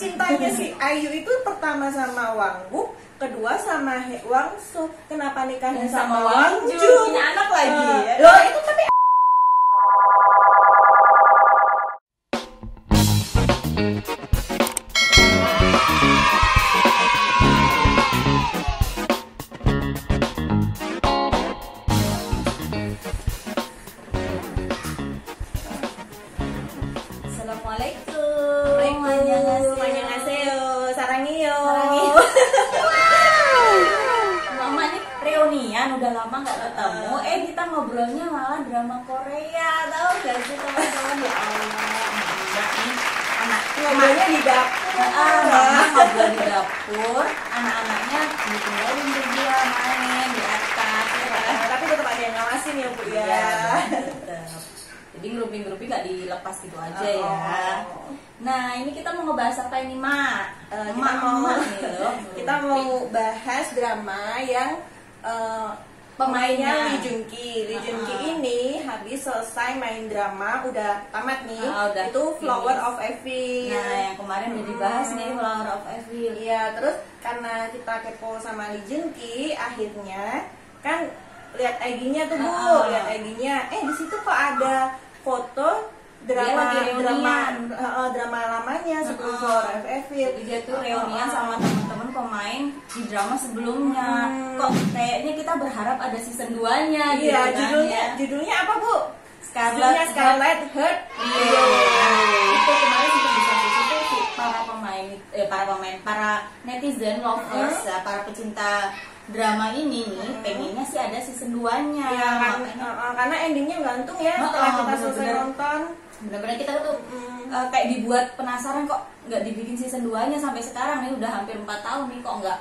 cintanya si Ayu itu pertama sama Wang Wook, kedua sama Wang So. Kenapa nikahnya sama Wang Jun? Punya anak lagi ya. Loh itu tapi Assalamualaikum. Annyeonghaseyo, sarangiyo. Mama nih reunian udah lama nggak ketemu. Kita ngobrolnya malah drama Korea. Tahu gak sih teman-teman? Ya Allah, enggak nih anak Ngobrolnya di dapur. mama ngobrol di dapur, anak-anaknya ditinggalin berdua main di atas. Ya kan? Tapi tetap ada yang ngawasin ya Bu ya. Iya, tetap. Jadi gruping-gruping gak dilepas gitu aja ya. Nah ini kita mau ngebahas apa ini Mak? Kita mau bahas drama yang pemainnya Lee Jun Ki. Lee Jun Ki ini habis selesai main drama, udah tamat nih. Udah itu Flower finish. of Evil. Nah yang kemarin udah dibahas nih Flower of Evil. Iya, terus karena kita kepo sama Lee Jun Ki, akhirnya kan lihat IG-nya tuh Bu, lihat IG-nya. Di situ kok ada foto drama drama lamanya sebelum Flower of Evil. Jadi dia tuh reunian sama teman-teman pemain di drama sebelumnya. Kok kayaknya kita berharap ada season 2-nya gitu Iya, kan. judulnya apa Bu? Scarlet Heart. Iya. Itu kemarin juga bisa tuh si para netizen lovers ya, para pecinta drama ini nih pengennya sih ada season 2-nya. Iya, karena endingnya gantung ya setelah kita selesai nonton. Benar-benar kita tuh kayak dibuat penasaran kok nggak dibikin season 2-nya sampai sekarang nih udah hampir 4 tahun nih kok nggak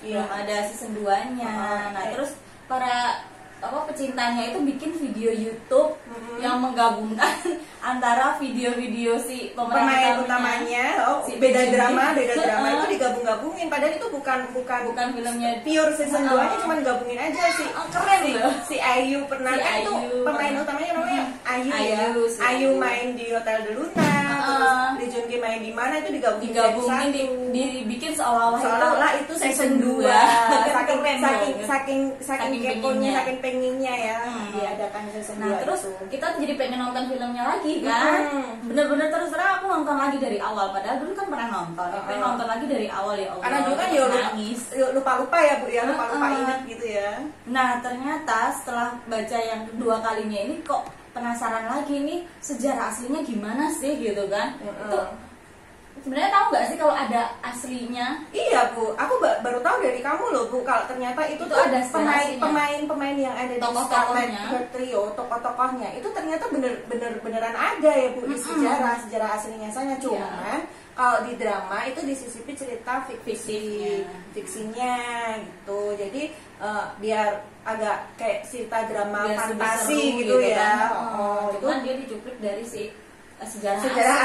belum ada season 2-nya. Nah, terus para pecintanya itu bikin video YouTube yang menggabungkan antara video-video si pemain utamanya, si beda drama itu digabung-gabungin. Padahal itu bukan filmnya pure season 2-nya, cuma gabungin aja sih. Keren loh. Si Ayu pernah Si itu Ayu pemain utamanya namanya Ayu ya. si Ayu main di Hotel de Luna, terus Lee Jun Ki main di mana itu digabungin dibikin seolah-olah itu season 2. Saking keponya, saking pengennya ya diadakan season 2. Nah, terus kita jadi pengen nonton filmnya lagi kan. Bener-bener terus terang aku nonton lagi dari awal, padahal dulu kan pernah nonton. Pengen nonton lagi dari awal ya Allah. Karena juga kan nangis. Lupa-lupa ya Bu ya, lupa-lupa ingat gitu ya. Nah, ternyata setelah baca yang kedua kalinya ini kok penasaran lagi nih sejarah aslinya gimana sih gitu kan. Itu sebenarnya tahu nggak sih kalau ada aslinya? Iya Bu, aku baru tahu dari kamu loh Bu, kalau ternyata itu tuh ada pemain yang ada di Scarlet Heart Trio, tokoh-tokohnya itu ternyata beneran ada ya Bu di sejarah aslinya saya. Cuman kalau di drama itu disisipi cerita fiksinya gitu. Jadi biar agak kayak cerita drama fantasi gitu ya. Itu kan dia dicuplik dari si sejarah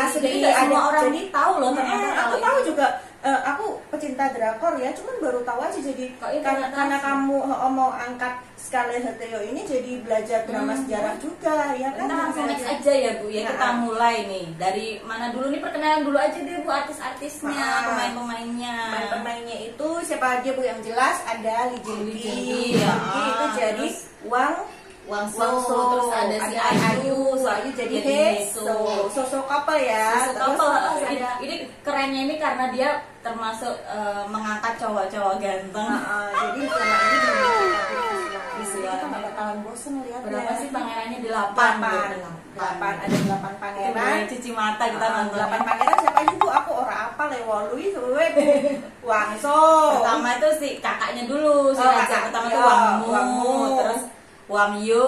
asli. Jadi semua orang jadi tahu loh ternyata. Aku tahu juga, aku pecinta drakor ya, cuman baru tahu aja. Jadi karena kamu mau angkat Scarlet Heart Trio ini, jadi belajar drama sejarah juga ya kan. Kita langsung next aja ya Bu ya. Kita mulai nih dari mana dulu nih, perkenalan dulu aja deh Bu, artis-artisnya, pemain-pemainnya itu siapa aja Bu? Yang jelas ada Lee Jun Ki. Itu jadi Wang So, terus ada si Ayu jadi Heso, sosok couple ya. Ini kerennya ini karena dia termasuk mengangkat cowok-cowok ganteng. Jadi selama ini kita nggak bakalan bosen lihat. Berapa sih pangerannya? 8 ada 8 pangeran. Cuci mata kita nonton. 8 pangeran siapa aja Bu? Aku orang apa lewalui Wang So. Pertama itu si kakaknya dulu, si raja pertama itu Wang Mu, terus Wang Yu,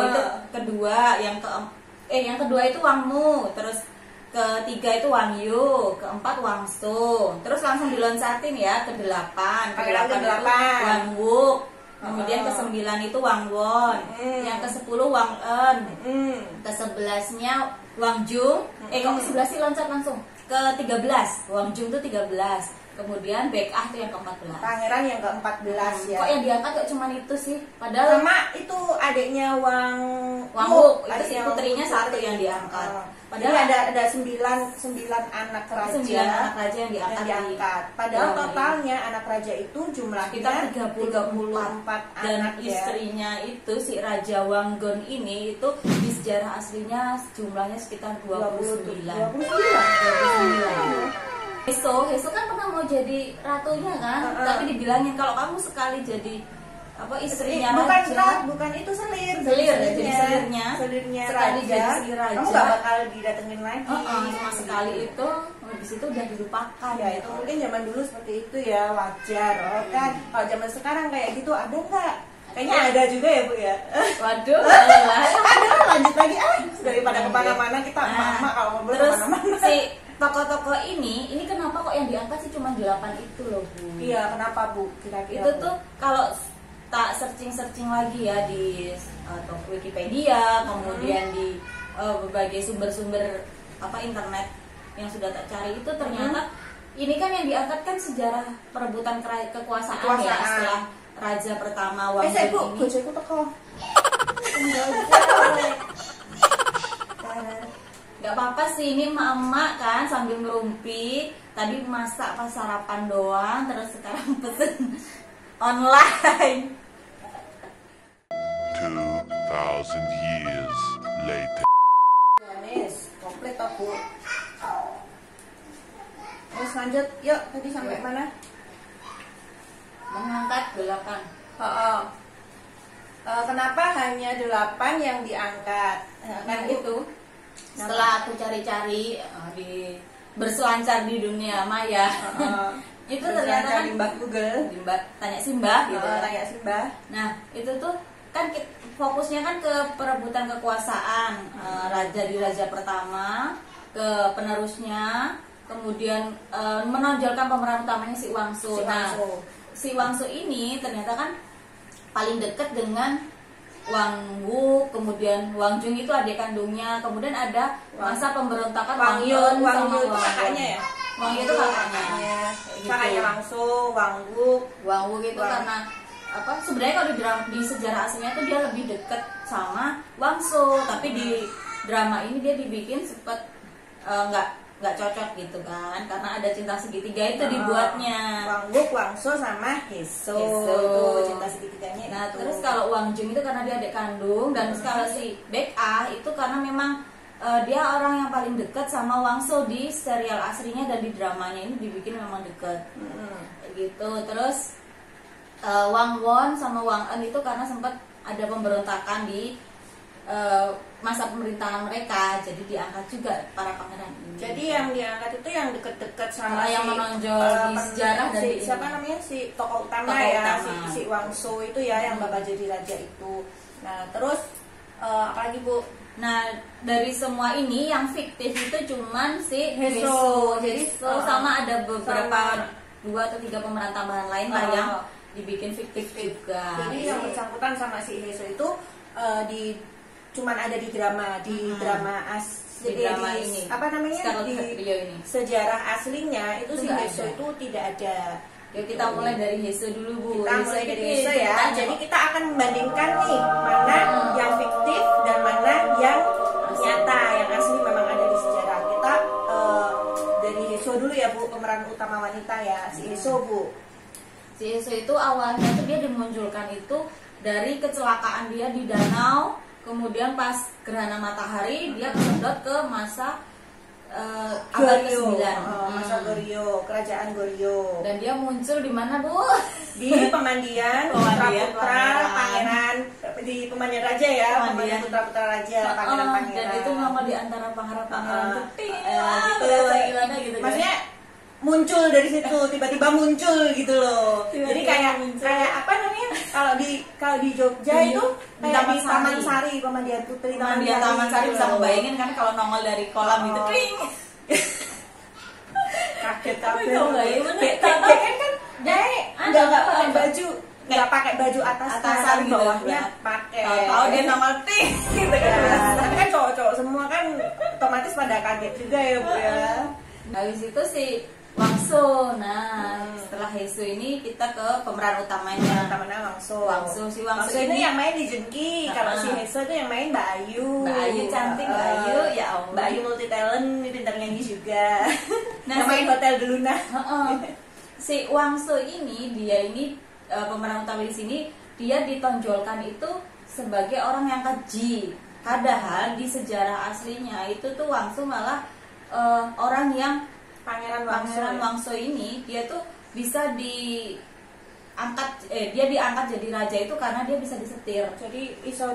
itu kedua, yang kedua itu Wang Mu, terus ketiga itu Wang Yu, keempat Wang So, terus langsung diloncatin ya ke 8 itu Wang Wook, kemudian ke 9 itu Wang Won, yang ke 10 Wang Eun, ke 11-nya Wang Jung, kok ke 11 sih loncat langsung ke 13, Wang Jung tuh 13. Kemudian Baek-ah tuh yang ke-14. Pangeran yang ke-14 ya. Kok yang diangkat kok cuma itu sih? Padahal sama itu adiknya Wang Wook, itu si putrinya satu yang diangkat. Padahal ada 9 anak raja. 9 anak raja yang diangkat. Padahal totalnya anak raja itu jumlahnya kita 34 dan anak istrinya itu si Raja Wanggon ini itu di sejarah aslinya jumlahnya sekitar 29. Heso kan pernah mau jadi ratunya kan, tapi dibilangin kalau kamu sekali jadi istrinya bukan itu selir jadi selirnya sekali raja, jadi raja kamu gak bakal didatengin lagi cuma sekali itu habis itu udah dilupakan ya. Itu mungkin zaman dulu seperti itu ya, wajar kan. Kalau zaman sekarang kayak gitu ada nggak? Kayaknya ada juga ya Bu ya. Waduh, ada. Lanjut lagi daripada kemana-mana kita emak kalau ngobrol kemana-mana. Si tokoh-tokoh ini kenapa kok yang diangkat sih cuma 8 itu loh Bu? Iya, kenapa Bu? Kira-kira itu tuh kalau tak searching lagi ya di Wikipedia, kemudian di berbagai sumber-sumber internet yang sudah tak cari itu ternyata ini kan yang diangkat kan sejarah perebutan kekuasaan ya setelah raja pertama Wanggon ini. Bojoku teko. Gak apa-apa sih, ini emak-emak kan sambil ngerumpi. Tadi masak pas sarapan doang, terus sekarang pesen online. 2,000 years later. Manis, komplit toh Bu. Terus lanjut, yuk tadi sampai mana? Mengangkat 8. Kenapa hanya 8 yang diangkat? Kan itu. Setelah aku cari-cari berselancar di dunia maya, itu ternyata kan di Mbak Google, tanya Simbah gitu. Tanya Simbah. Nah itu tuh kan fokusnya kan ke perebutan kekuasaan, raja pertama ke penerusnya, kemudian menonjolkan pemeran utamanya si Wangso. Si Wangso ini ternyata kan paling dekat dengan Wangwu, kemudian Wangjung itu adik kandungnya, kemudian ada masa pemberontakan Wangyun itu kakaknya ya? Wangyu itu kakaknya. Kakaknya Wangso, Wangwu itu karena sebenarnya kalau di sejarah aslinya itu dia lebih dekat sama Wangso, tapi di drama ini dia dibikin sempat nggak cocok gitu kan, karena ada cinta segitiga itu dibuatnya. Wangwu, Wangso sama Heso itu cinta segitiganya. Nah terus kalau Wangjung itu karena dia adik kandung, dan kalau si Baek-ah itu karena memang dia orang yang paling dekat sama Wangso di serial aslinya, dan di dramanya ini dibikin memang dekat gitu. Terus Wang Won sama Wang En itu karena sempat ada pemberontakan di masa pemerintahan mereka, jadi diangkat juga para pangeran ini. Jadi yang diangkat itu yang deket-deket sama yang menonjol di sejarah dan siapa namanya si tokoh utama si Wangso itu ya, yang bakal jadi raja itu. Nah terus apalagi Bu? Nah dari semua ini yang fiktif itu cuman si Heso. Jadi sama ada beberapa 2 atau 3 pemeran tambahan lain lah yang dibikin fiktif juga. Jadi yang bersangkutan sama si Heso itu cuman ada di drama ini apa namanya di ini. Sejarah aslinya itu si Heso itu tidak ada. Yuk kita mulai dari Heso dulu Bu. Kita mulai dari Heso ya. Jadi kita akan membandingkan nih mana yang fiktif dan mana yang nyata, yang asli memang ada di sejarah. Kita dari Heso dulu ya Bu, pemeran utama wanita ya, si Heso Bu. Si Heso itu awalnya tuh dia dimunculkan itu dari kecelakaan dia di danau. Kemudian pas gerhana matahari dia kesedot ke masa abad ke-9, masa Goryeo, kerajaan Goryeo. Dan dia muncul di mana Bu? Di pemandian putra-putra pangeran, di pemandian raja ya, pemandian putra-putra raja, pangeran-pangeran. Dan itu nongol di antara pangeran-pangeran gitu. Gimana gitu. Maksudnya muncul dari situ, tiba-tiba muncul gitu loh. Jadi kayak apa namanya, kalau di Jogja itu kayak di Taman Sari, pemandian putri, Taman Sari bisa ngebayangin kan kalau nongol dari kolam itu kling. Kaget kan nggak pakai baju, nggak pakai baju atasan gitu, bawahnya pakai. Tahu dia nongol ting gitu kan. Tapi kan cowok-cowok semua kan otomatis pada kaget juga ya Bu ya. Habis itu si Wangso, setelah setelah Heso ini kita ke pemeran utamanya. Wangso. Si Wangso ini yang main di Jengki. Kalau si Heso itu yang main Mbak Ayu. Mbak Ayu cantik, Mbak Ayu ya Allah. Mbak Ayu multi talent, pintar nyanyi juga. Nah, main Hotel de Luna. Si Wangso ini dia ini pemeran utama di sini, dia ditonjolkan itu sebagai orang yang keji. Padahal di sejarah aslinya itu tuh Wangso malah orang yang Pangeran Wangso ini dia tuh bisa diangkat dia diangkat jadi raja itu karena dia bisa disetir. Jadi iso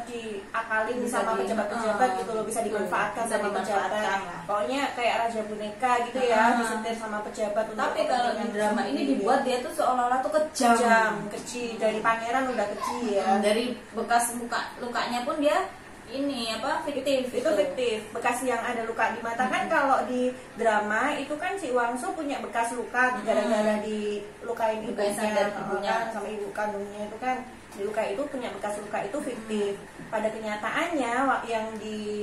diakalin sama pejabat-pejabat gitu loh, bisa dimanfaatkan sama pejabat. Pokoknya kayak raja boneka gitu ya, disetir sama pejabat. Tapi kalau di drama ini dibuat dia tuh seolah-olah tuh kejam, keji. Dari pangeran udah keji ya. Dari bekas lukanya pun dia ini fiktif. Itu fiktif. Bekas yang ada luka di mata kan kalau di drama itu kan si Wangso punya bekas luka gara-gara dilukain ibunya sama ibu kandungnya itu kan di luka itu punya bekas luka itu fiktif. Pada kenyataannya yang di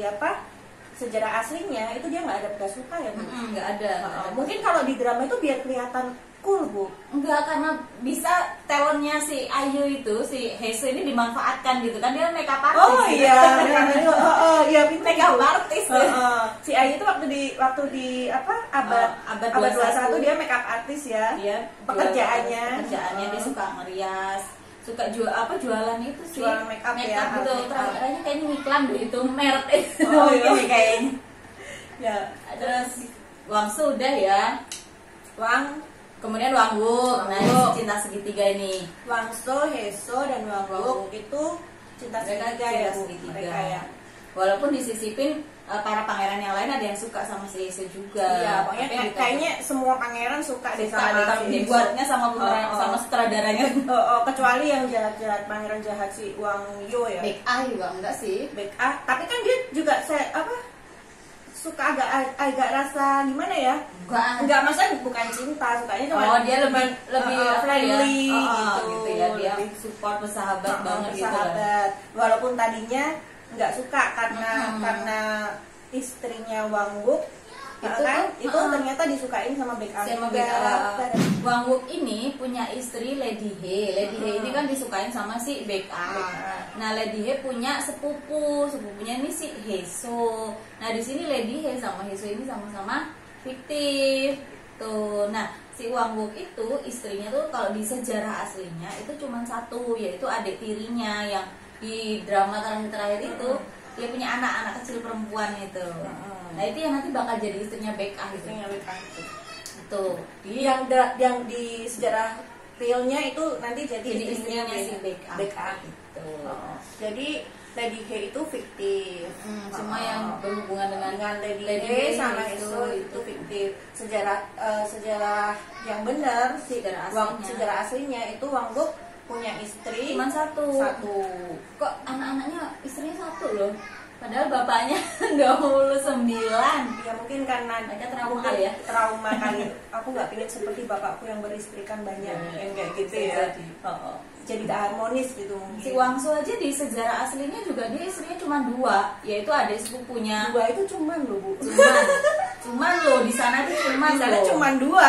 sejarah aslinya itu dia nggak ada bekas luka ya Bu? Nggak ada. Mungkin kalau di drama itu biar kelihatan cool Bu. Enggak, karena bisa talentnya si Ayu itu, si Heso ini dimanfaatkan gitu kan, dia makeup artist. Oh iya, iya makeup artist. Si Ayu itu waktu di abad 21 dia makeup artist ya. Dia pekerjaannya dia suka ngerias, suka jualan itu sih. Jualan makeup ya. Gitu. Terakhirnya kayaknya iklan deh itu merek itu. Oh iya kayaknya. Ya, terus Wangso udah ya. Kemudian Wangwook, nah cinta segitiga ini. Wangso, Heso, dan Wangwook itu cinta segitiga ya, mereka ya. Walaupun disisipin para pangeran yang lain ada yang suka sama si Heso juga. Iya, pokoknya kayaknya semua pangeran suka deh sama si dibuatnya sama pemeran sama sutradaranya. Kecuali yang jahat-jahat, pangeran jahat si Wang Yo ya. Baek Ah juga enggak sih? Baek Ah, tapi kan dia juga suka agak rasa gimana ya? Enggak, maksudnya bukan cinta, sukanya cuma dia lebih friendly gitu ya. Dia support, bersahabat banget gitu. Walaupun tadinya enggak suka karena istrinya Wangwook itu ternyata disukain sama Baek Ah. Wangwook ini punya istri Lady He. Lady He ini kan disukain sama si Baek Ah. Nah, Lady He punya sepupunya ini si Heso. Nah, di sini Lady He sama Heso ini sama-sama fiktif. Tuh. Nah, si Wangwook itu istrinya tuh kalau di sejarah aslinya itu cuma satu, yaitu adik tirinya yang di drama terakhir itu dia punya anak kecil perempuan itu. Nah, itu yang nanti bakal jadi istrinya Baek Ah gitu. Tuh. Yang di sejarah realnya itu nanti jadi istrinya si Baek Ah gitu. Jadi Lady He itu fiktif. Cuma yang berhubungan dengan Lady He sama Heso itu fiktif. Sejarah yang benar sejarah aslinya itu Wangwook punya istri cuma satu. Kok anak-anaknya istrinya satu loh? Padahal bapaknya 29. Ya mungkin karena mereka trauma kali. Aku nggak pengen seperti bapakku yang beristrikan banyak, yang kayak gitu ya. Jadi gak harmonis gitu mungkin. Si Wangso aja di sejarah aslinya juga dia istrinya cuma 2, yaitu adik sepupunya. 2 itu cuman loh Bu. Cuman loh di sana tuh cuman. Di sana cuma 2.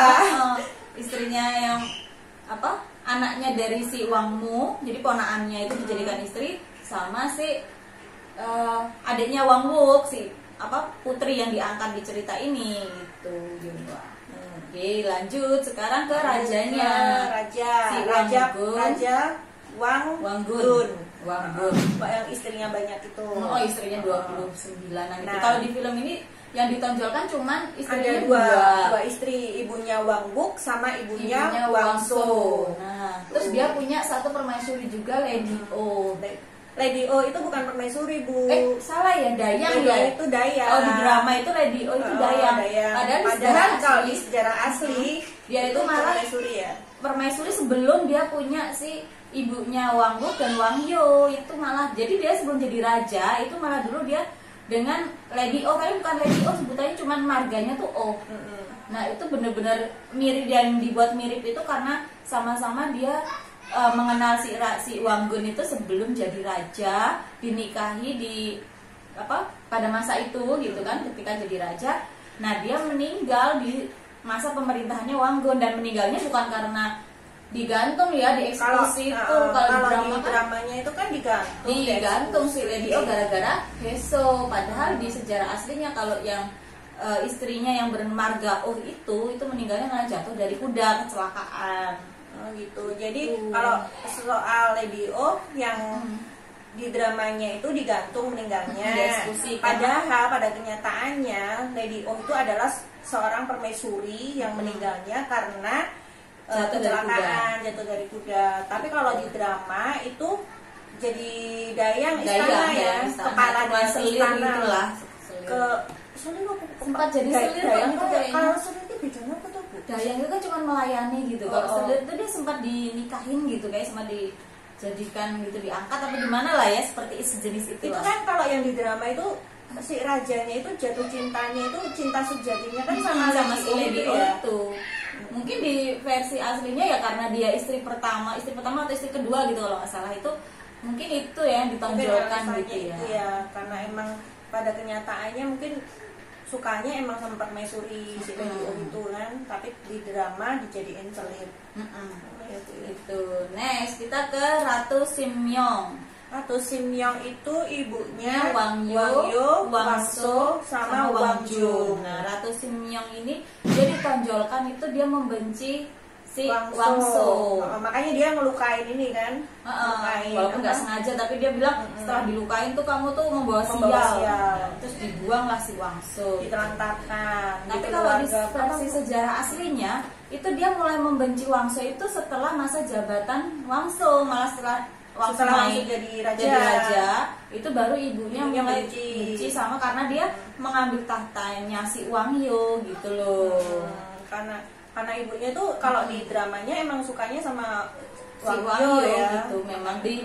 Istrinya yang anaknya dari si Wangmu, jadi ponaannya itu dijadikan istri sama si adiknya Wangwook, si putri yang diangkat di cerita ini gitu. Oke, lanjut sekarang ke rajanya. Raja Wanggun. Yang istrinya banyak itu. Oh, istrinya 29-an itu. Kalau di film ini yang ditonjolkan cuman istrinya dua istri, ibunya Wangwook sama ibunya Wangso. Nah, terus dia punya satu permaisuri juga, Lady O. Lady O itu bukan permaisuri Bu. Salah ya, Dayang ya. Itu Dayang. Oh, di drama itu Lady O itu Dayang. Padahal kalau di sejarah asli dia itu malah permaisuri ya. Permaisuri sebelum dia punya si ibunya Wangwook dan Wangyo itu malah. Jadi dia sebelum jadi raja itu malah dulu dia dengan Lady O, tapi bukan Lady O sebutannya cuman marganya tuh O. Nah, itu benar-benar mirip, yang dibuat mirip itu karena sama-sama dia mengenal si Wanggun itu sebelum jadi raja, dinikahi pada masa itu gitu kan, ketika jadi raja. Nah, dia meninggal di masa pemerintahannya Wanggun, dan meninggalnya bukan karena digantung ya, dieksekusi. Itu kalau di dramanya itu kan digantung si Lady O gara-gara Heso. Padahal di sejarah aslinya kalau yang istrinya yang bermarga Oh itu meninggalnya karena jatuh dari kuda, kecelakaan. Oh gitu. Jadi kalau soal Lady O yang di dramanya itu digantung meninggalnya. Dieksekusi. Padahal pada kenyataannya Lady O itu adalah seorang permaisuri yang meninggalnya karena kecelakaan, jatuh dari kuda. Tapi kalau di drama itu jadi dayang istana ya, kepala dan istana gitulah. Selir sempat jadi selir dayang gitu kayaknya. Kalau selir itu bedanya apa tuh, Bu? Dayang itu kan cuma melayani gitu. Kalau selir itu dia sempat dinikahin gitu, kayak sempat dijadikan gitu, diangkat apa gimana lah ya, seperti sejenis itu. Itu kan kalau yang di drama itu si rajanya itu jatuh cintanya itu cinta sejatinya kan sama si Lady O itu. Mungkin di versi aslinya ya karena dia istri pertama atau istri kedua gitu kalau nggak salah, itu mungkin itu ya yang ditonjolkan gitu ya. Ya karena emang pada kenyataannya mungkin sukanya emang sama permaisuri si Lady O itu kan, tapi di drama dijadiin selir. Itu. Next kita ke Ratu Simyong. Ratu Simyong itu ibunya Wang Yo, Wangso, sama Wang Jung. Nah, Ratu Simyong ini dia ditonjolkan itu dia membenci si Wangso. Makanya dia ngelukain ini kan. Walaupun nggak sengaja, tapi dia bilang setelah dilukain tuh kamu tuh membawa sial. Terus dibuanglah si Wangso. Ditelantarkan. Tapi kalau di versi sejarah aslinya itu dia mulai membenci Wangso itu setelah masa jabatan Wangso, malah setelah Wangso jadi raja itu baru ibunya mulai benci sama karena dia mengambil tahtanya si Wang Yo gitu loh. Karena ibunya tuh kalau di dramanya emang sukanya sama si Wang Yo ya. Gitu. Memang di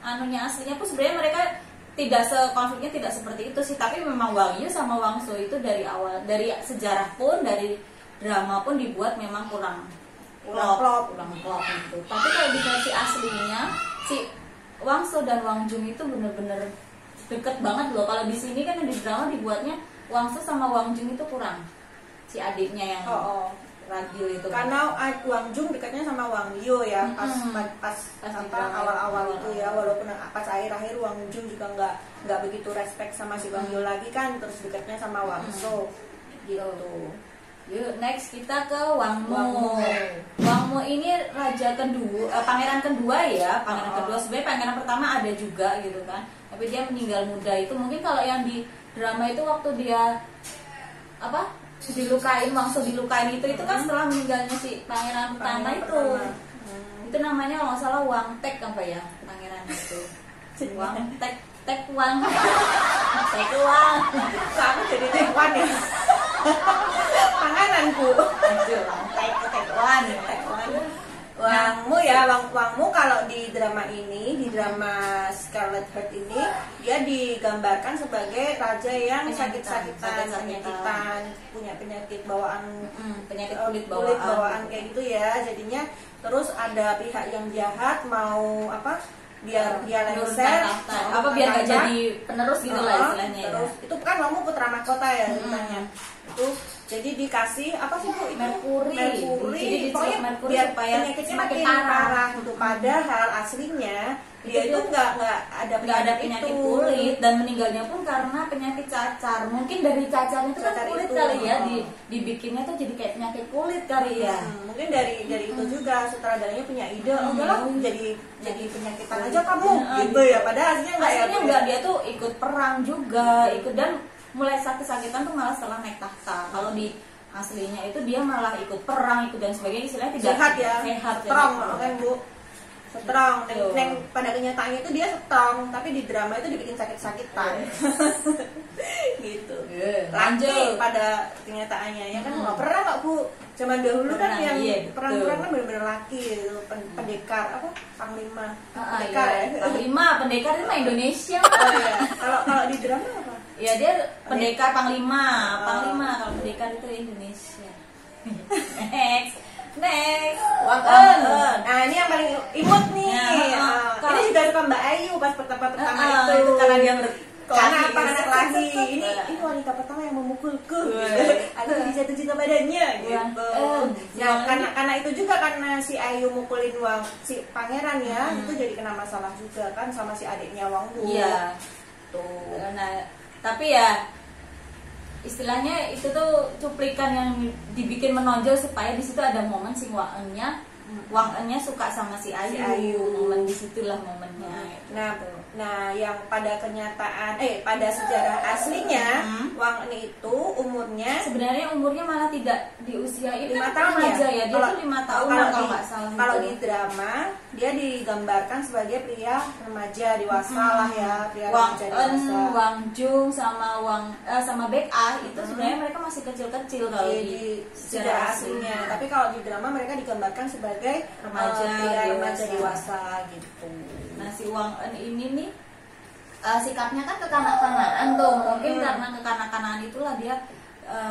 anunya aslinya pun sebenarnya mereka konfliknya tidak seperti itu sih, tapi memang Wang Yo sama Wangso itu dari awal, dari sejarah pun, dari drama pun dibuat memang kurang klop gitu. Tapi kalau di versi aslinya si Wangso dan Wang Jung itu bener-bener deket banget loh. Kalau di sini kan di drama dibuatnya Wangso sama Wang Jung itu kurang, si adiknya yang ragil itu. Karena Wang Jung dekatnya sama Wang Yo ya pas awal-awal itu ya, walaupun pas akhir-akhir Wang Jung juga nggak begitu respect sama si Wang Yo lagi kan, terus dekatnya sama Wangso gitu. Yuk, next kita ke Wang Mo. Wang Mo ini raja kedua, pangeran kedua ya, pangeran kedua. Sebenarnya pangeran pertama ada juga gitu kan, tapi dia meninggal muda. Itu mungkin kalau yang di drama itu waktu dia dilukain, Wangso dilukain itu kan setelah meninggalnya si pangeran pertama itu. Itu namanya kalau nggak salah Wang Tek apa ya pangeran itu. Wang Tek Wang. Kamu jadi Tekwan ya. Pangananku. Tekwan. Wangmu ya, Wangmu kalau di drama ini, di drama Scarlet Heart ini, dia digambarkan sebagai raja yang sakit-sakitan, punya penyakit bawaan, penyakit kulit bawaan kayak gitu ya. Jadinya terus ada pihak yang jahat mau biar dia lengser, biar gak jadi penerus gitu lah istilahnya. Terus itu kan kamu putra mahkota ya ceritanya. Itu jadi dikasih apa sih Bu? Merkuri. Jadi pokoknya biar penyakitnya makin parah gitu. Padahal aslinya dia itu nggak ada penyakit kulit, dan meninggalnya pun karena penyakit cacar. Mungkin dari cacarnya itu kan kulit kali ya, dibikinnya tuh jadi kayak penyakit kulit kali ya. Mungkin dari itu juga sutradaranya punya ide, udahlah jadi penyakitan aja kamu gitu ya. Padahal aslinya enggak, dia tuh ikut perang juga, dan mulai sakit-sakitan tuh malah setelah naik tahta. Kalau di aslinya itu dia malah ikut perang, dan sebagainya, istilahnya tidak sehat strong kan Bu. Strong, dan pada kenyataannya itu dia strong, tapi di drama itu dibikin sakit-sakitan. Gitu. Lanjut pada kenyataannya ya kan nggak pernah kok Bu. Zaman dahulu kan yang perang-perang kan benar-benar laki gitu, pendekar panglima. Pendekar itu mah Indonesia. Kalau di drama apa? Ya dia pendekar panglima. Kalau pendekar itu Indonesia. Next. Nah, ini yang paling imut nih. Ini juga suka Mbak Ayu pas pertama itu karena dia karena apa anak lagi ini wanita pertama yang memukulku gitu. Aku jatuh cinta padanya gitu. Nah karena itu juga karena si Ayu mukulin si pangeran ya, itu jadi kena masalah juga kan sama si adiknya Wangwu. Iya tuh. Nah tapi ya istilahnya itu tuh cuplikan yang dibikin menonjol supaya di situ ada momen si Wang Ennya suka sama si Ayu. Momen disitulah momennya. Nah, yang pada kenyataan, pada sejarah aslinya, Wang En itu sebenarnya umurnya malah tidak di usia itu 5 tahun aja ya. Dia tuh 5 tahun kalau nggak salah. Kalau di drama dia digambarkan sebagai pria remaja dewasa lah ya, pria remaja dewasa. Wang Jung sama sama Baek Ah itu sebenarnya mereka masih kecil-kecil kalau di sejarah aslinya. Tapi kalau di drama mereka digambarkan sebagai pria remaja dewasa gitu. Nah si Wang En ini nih sikapnya kan kekanak-kanakan tuh, mungkin karena kekanak-kanakan itulah dia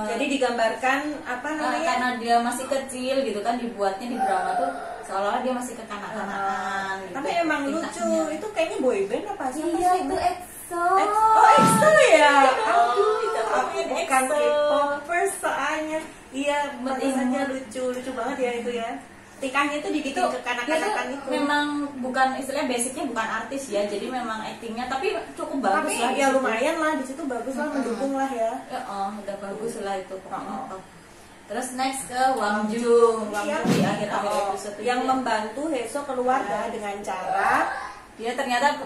jadi digambarkan apa namanya? Karena dia masih kecil gitu kan, dibuatnya di drama tuh seolah-olah dia masih kekanak-kanakan. Gitu. Tapi emang lucu, itu kayaknya boyband apa sih? Iya itu EXO. Oh EXO ya? Aduh itu bukan K-popers soalnya. Iya, saja lucu banget ya itu ya. Tikahnya itu dibikin kekanak-kanakan itu. Memang bukan istilahnya basicnya bukan artis ya, jadi memang actingnya tapi cukup bagus tapi lah. Ya lumayan lah di situ bagus lah, mendukung lah ya. Udah bagus lah itu pokoknya. Terus next ke Wang Jung. Wang Jung di akhir-akhir episode yang membantu Haeseo keluarga dengan cara dia ternyata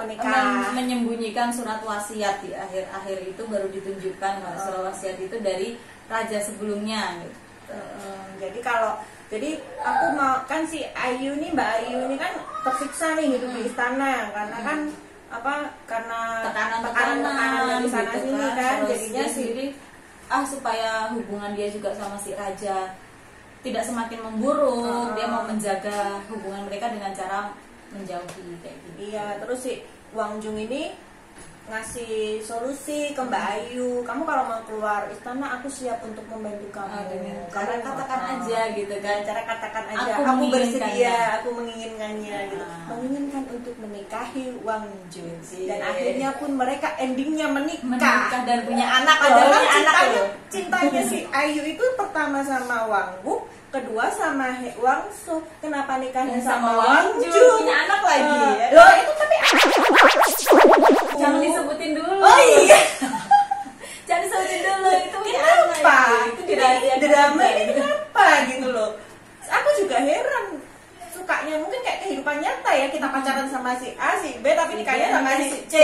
menyembunyikan surat wasiat di akhir-akhir itu baru ditunjukkan kalau surat wasiat itu dari raja sebelumnya gitu. Jadi aku mau kan si Ayu nih, Mbak Ayu ini kan tersiksa nih hidup di istana karena kan karena tekanan dari sana gitu sini kan jadinya sendiri supaya hubungan dia juga sama si raja tidak semakin memburuk, dia mau menjaga hubungan mereka dengan cara menjauhi kayak gitu. Iya, terus si Wang Jung ini ngasih solusi ke Mbak Ayu, kamu kalau mau keluar istana aku siap untuk membantu kamu. Cara katakan aja gitu kan, cara katakan aja aku bersedia, aku menginginkannya gitu. Menginginkan untuk menikahi Wang Jung. Dan akhirnya pun mereka endingnya menikah dan punya anak. Cintanya si Ayu itu pertama sama Wang Wook, kedua sama Wang So. Kenapa nikahnya sama Wang Jung? Punya anak lagi ya. Loh itu tapi jangan disebutin dulu. Oh iya. Jangan disebutin dulu itu kenapa? Itu drama ini kenapa gitu loh. Aku juga heran. Sukanya mungkin kayak kehidupan nyata ya, kita pacaran sama si A, si B tapi nikahnya sama si C.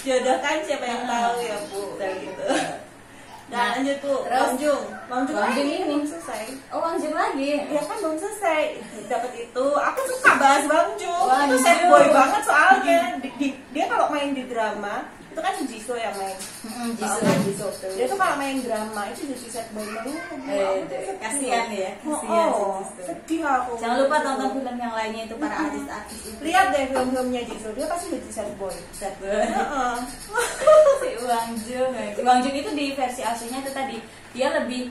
Jodoh kan siapa yang tahu ya Bu. Gitu. Dan lanjut tuh, Wang Jung ini belum selesai. Oh Wang Jung lagi? Ya kan belum selesai. Dapat itu, aku suka bahas Wang Jung. Itu sad boy banget soalnya. Dia kalau main di drama itu kan Jisoo yang main. Jisoo. Dia tuh kalau main drama itu jadi sad boy banget. Kasihan ya. Sedih aku. Jangan lupa tonton film yang lainnya itu para artis-artis itu. Lihat deh film-filmnya Jisoo, dia pasti jadi sad boy. Si Wang Jung itu di versi aslinya itu tadi dia lebih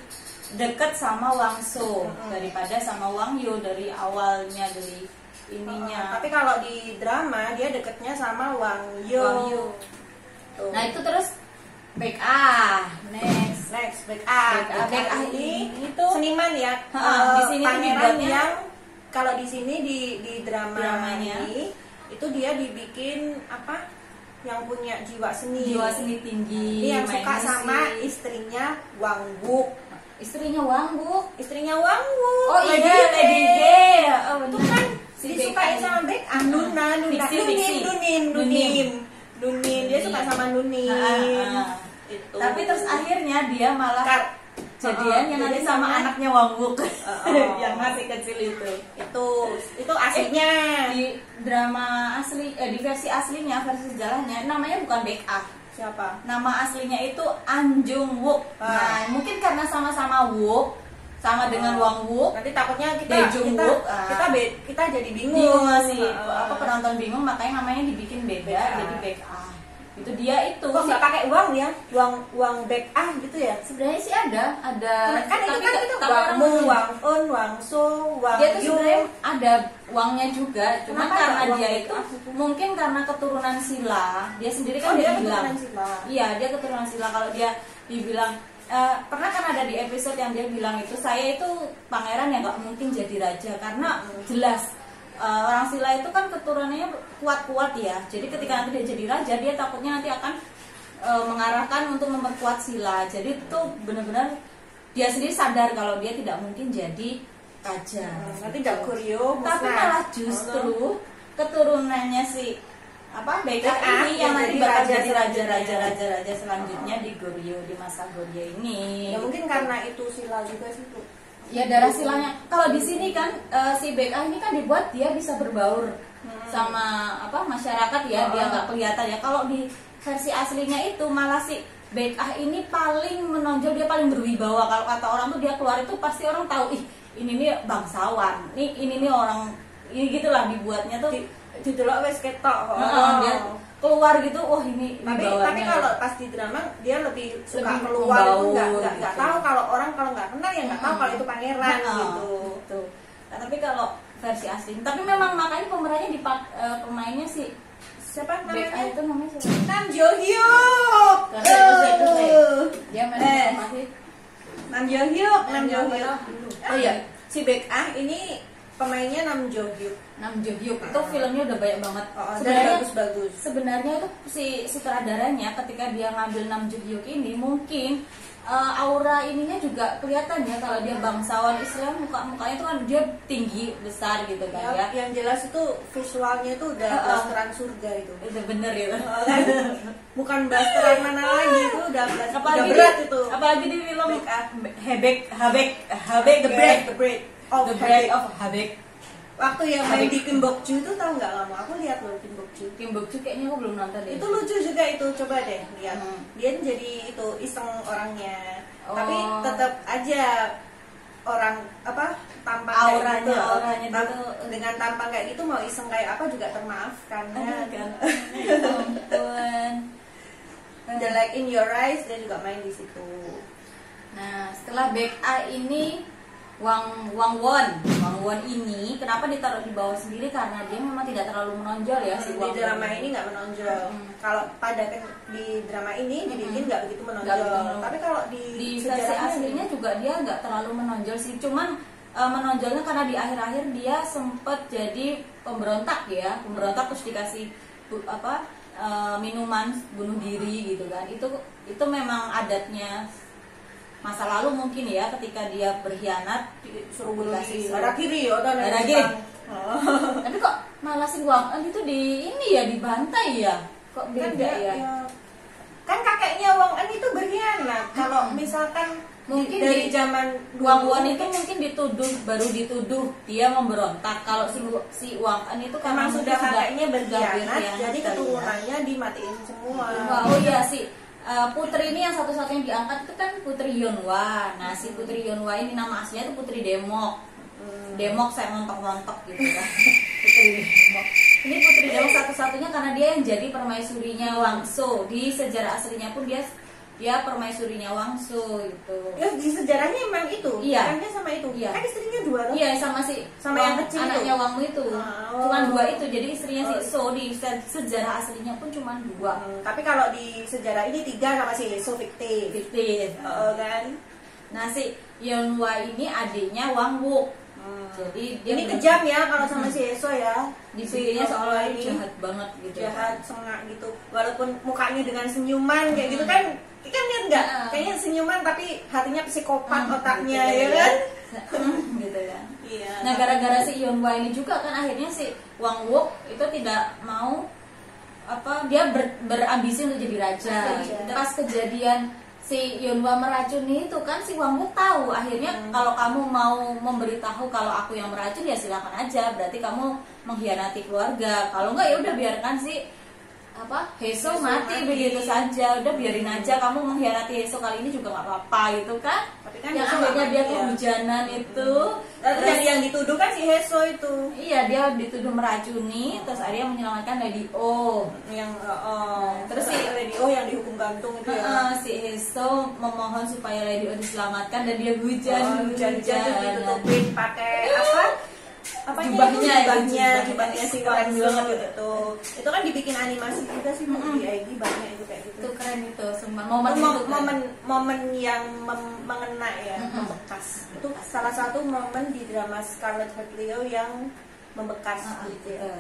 dekat sama Wang So daripada sama Wang Yo dari awalnya dari ininya. Tapi kalau di drama dia dekatnya sama Wang Yo. Nah itu terus Baek Ah, next Baek Ah ini itu seniman ya. Di sini pangeran yang kalau di sini di dramanya ini itu dia dibikin apa? Yang punya jiwa seni tinggi. Ini yang suka sama istrinya Wang Wook. Istrinya Wang Wook. Oh iya, Lady G. Itu kan disukai sama Baek Ah, Nunin. Dia suka sama Nunin. Itu. Tapi terus akhirnya dia malah jadiannya nanti sama anaknya Wang Wook yang masih kecil itu. Itu aslinya di drama asli di versi aslinya, versi sejarahnya namanya bukan Baek Ah. Siapa? Nama aslinya itu An Jung Wook. Nah, mungkin karena sama-sama Wook sama dengan Wang Wook. Nanti takutnya kita jadi bingung masih penonton bingung, makanya namanya dibikin beda jadi Baek Ah. Itu dia itu. Kok nggak pakai Wang ya? Wang Baek Ah gitu ya? Sebenarnya sih ada. Kan itu orang Wang Un, Wang So, Wang dia tuh Yu. sebenarnya ada uangnya juga, cuman Kenapa karena ada dia uang itu gitu? mungkin karena keturunan Sila, dia sendiri kan Oh, dia bilang, keturunan Sila. iya dia keturunan Sila. Kalau dia dibilang pernah kan ada di episode yang dia bilang itu saya itu pangeran yang nggak mungkin jadi raja karena jelas orang Sila itu kan keturunannya kuat-kuat ya. Jadi ketika nanti dia jadi raja dia takutnya nanti akan mengarahkan untuk memperkuat Sila. Jadi itu benar-benar dia sendiri sadar kalau dia tidak mungkin jadi raja. Nanti gak Goryeo musnah. Tapi malah justru keturunannya si Baekah Baekah ini yang nanti jadi bakal raja jadi selanjutnya. raja selanjutnya di Goryeo, di masa Goryeo ini. Ya mungkin karena itu Sila juga sih tuh. Ya darah silanya. Kalau di sini kan si Baekah ini kan dibuat dia bisa berbaur sama masyarakat ya, dia nggak kelihatan ya. Kalau di versi aslinya itu malah si Baekah ini paling menonjol, dia paling berwibawa. Kalau kata orang tuh dia keluar itu pasti orang tahu, ih ini nih bangsawan, ini nih orang ini gitulah dibuatnya tuh. Didelok wes ketok. Dia keluar gitu, ini tapi wibawanya. kalau pas di drama dia lebih suka Lebih keluar itu membaur nggak gitu. tahu kalau orang kalau nggak kenal ya nggak tahu kalau itu pangeran gitu. Nah, tapi kalau versi asli, tapi memang makanya pemerannya pemainnya si Siapa Baekah namanya? itu namanya siapa? Nam Jo Hyuk. Dia main masih Nam Jo Hyuk, Nam Jo Nam Jo Hyuk. Hyuk. Oh iya, si Baekah ini pemainnya Nam Jo Hyuk. Nam Jo Hyuk itu filmnya udah banyak banget. Dan Sebenarnya bagus-bagus. sebenarnya itu si sutradaranya ketika dia ngambil Nam Jo Hyuk ini mungkin aura ininya juga kelihatan ya kalau dia bangsawan Islam, mukanya itu kan dia tinggi besar gitu kan ya. Yang jelas itu visualnya itu udah blasteran surga itu. Itu bener ya. Bukan blasteran mana lagi itu udah blasteran. Apalagi Udah berat itu. Apalagi di film The Bread of Habek. Waktu yang main di Kim Bok Joo itu tahu nggak kamu? Aku lihat loh Kim Bok Joo. Kim Bok Joo kayaknya aku belum nonton deh. Itu lucu juga itu, coba deh lihat. Dia jadi itu iseng orangnya, tapi tetap aja orang tampang kayak gitu. auranya gitu. Dengan tampang kayak gitu mau iseng kayak apa juga termaafkan ya. Ya ampun. The Light in Your Eyes dia juga main di situ. Nah, setelah Baekah ini Wang Won ini kenapa ditaruh di bawah sendiri karena dia memang tidak terlalu menonjol ya si Wang Di drama Won ini nggak menonjol. Kalau di drama ini dibikin nggak begitu menonjol. Nggak begitu. Tapi kalau di versi sejarahnya aslinya juga dia nggak terlalu menonjol sih, cuman menonjolnya karena di akhir-akhir dia sempat jadi pemberontak terus dikasih minuman bunuh diri gitu kan. Itu memang adatnya masa lalu mungkin ya, ketika dia berkhianat suruh dikasih darah kiri ya darah kiri. Tapi kok malah si Wang Eun itu dibantai ya? Kok beda ya? Kan kakeknya Wang Eun itu berkhianat. Kalau misalkan mungkin dari zaman Wang Won itu mungkin baru dituduh dia memberontak. Kalau si Wang Eun itu memang sudah kakeknya berkhianat, berkhianat jadi kali ya. keturunannya dimatiin semua. Oh iya sih. Putri ini yang satu-satunya diangkat itu kan Putri Yeonhwa. Nah si Putri Yeonhwa ini nama aslinya itu Putri Demok. Demok saya montok-montok gitu kan. Putri Demok. Ini Putri Demok satu-satunya karena dia yang jadi permaisurinya Wangso. Di sejarah aslinya pun dia permaisurinya Wangso gitu. Ya di sejarahnya memang itu. Iya. Sejarahnya sama itu. Iya. Kan istrinya dua loh. Iya sama yang kecil anaknya itu. Wangmu itu. Cuman dua itu. Jadi istrinya si So di sejarah aslinya pun cuma dua. Tapi kalau di sejarah ini 3 sama si So fiktif. Kan. Nah si Yeonhwa ini adiknya Wang Wook. Jadi dia Ini kejam ya kalau sama si So ya. dibikinnya seolah ini jahat banget gitu. Jahat, sengak gitu. Walaupun mukanya dengan senyuman kayak gitu kan lihat nggak? Kayaknya senyuman tapi hatinya psikopat otaknya ya kan? Gitu kan. Iya. Nah gara-gara si Yeonhwa ini juga kan akhirnya si Wang Wook itu tidak mau dia berambisi untuk jadi raja. Pas kejadian si Yeonhwa meracuni itu kan si Wang Wook tahu akhirnya kalau kamu mau memberitahu kalau aku yang meracun ya silakan aja, berarti kamu mengkhianati keluarga. Kalau enggak ya udah biarkan si Heso mati begitu saja, udah biarin aja kamu mengkhianati Heso kali ini juga nggak apa-apa gitu kan. Tapi kan yang Heso akhirnya akhirnya dia kehujanan itu. Terus yang dituduh kan si Heso itu. Iya, dia dituduh meracuni, terus akhirnya menyelamatkan Lady O. Terus si Lady O yang dihukum gantung itu ya. Si Heso memohon supaya Lady O diselamatkan dan dia hujan ditutupin pakai apa jubahnya si keren banget gitu. Itu kan dibikin animasi juga sih di IG banyak itu kayak gitu. Itu keren itu, semua momen yang mengena ya, membekas. Itu salah satu momen di drama Scarlet Heart Leo yang membekas gitu ya.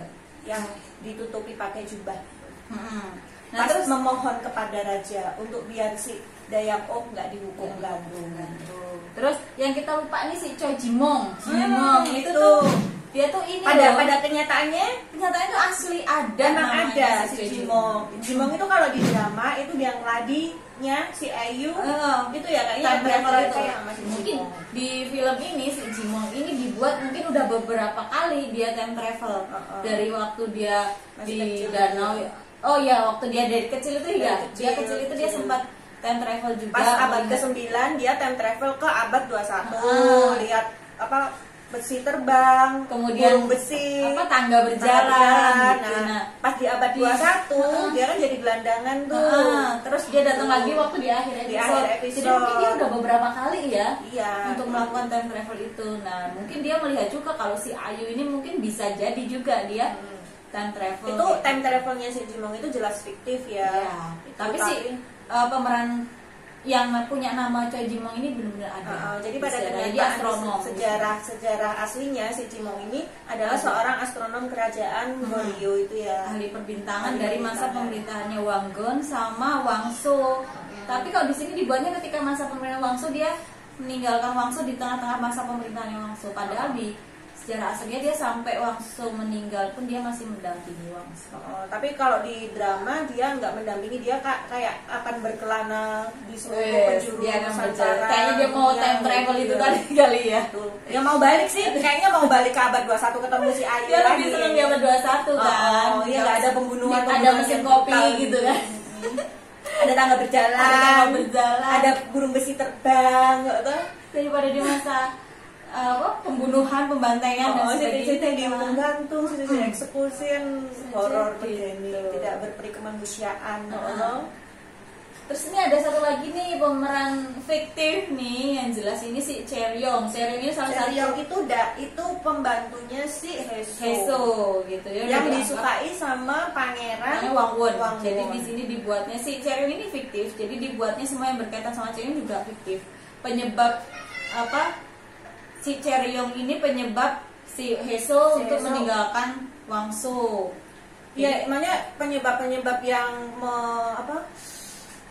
Yang ditutupi pakai jubah. Nah, terus memohon kepada raja untuk biar si Dayak Ok nggak dihukum gantung. Terus yang kita lupa nih si Choi Jimong. Itu tuh dia tuh ini pada kenyataannya itu asli ada, memang ada si Jimong. Jimong itu kalau di drama itu yang ladinya si Ayu itu ya kayaknya kayak masih mungkin di film ini si Jimong ini dibuat mungkin udah beberapa kali dia time travel dari waktu dia masih di danau. Oh ya, waktu dia dari kecil itu dia kecil itu dia sempat time travel juga. Pas abad ke-9 dia time travel ke abad 21. Lihat apa besi terbang, kemudian burung besi, tangga berjalan. Nah, pas di abad 21 dia kan jadi gelandangan tuh. Terus dia datang lagi waktu di akhir episode. Jadi mungkin dia udah beberapa kali ya untuk melakukan time travel itu. Nah, mungkin dia melihat juga kalau si Ayu ini mungkin bisa jadi juga dia time travel. Itu time travelnya si Jimong itu jelas fiktif ya. Tapi si pemeran yang punya nama Choi Jimong ini benar-benar ada. Jadi pada kenyataan sejarah aslinya si Jimong ini adalah seorang astronom kerajaan Goryeo itu ya. Ahli perbintangan dari masa pemerintahannya Wang Gon sama Wang Su. Tapi kalau di sini dibuatnya ketika masa pemerintahan Wang Su, dia meninggalkan Wang Su di tengah-tengah masa pemerintahannya Wang Su. Padahal di sejarah aslinya dia sampai Wang Su meninggal pun dia masih mendampingi Wang Su. Tapi kalau di drama dia nggak mendampingi, dia kayak akan berkelana di seluruh penjuru Nusantara. Kayaknya dia mau time travel itu kali ya. Ya mau balik sih, kayaknya mau balik ke abad 21 ketemu si Ayu. Dia lebih senang di abad 21 kan. Iya, nggak ada pembunuhan, ada mesin kopi gitu kan. Ada tangga berjalan, ada burung besi terbang, gitu. Daripada di masa pembunuhan, pembantaian dan sebagainya, dihukum gantung, dieksekusi, horor begini, tidak berperi kemanusiaan. Terus ini ada satu lagi nih pemeran fiktif nih, yang jelas ini si Cheryong. Cheryong ini salah satu itu pembantunya si Heso gitu ya, yang disukai sama pangeran Wang Won. Jadi di sini dibuatnya si Cheryong ini fiktif, jadi dibuatnya semua yang berkaitan sama Cheryong juga fiktif. Penyebab si Cheryong ini penyebab si Heso untuk meninggalkan Wang Su. Ya, makanya penyebab yang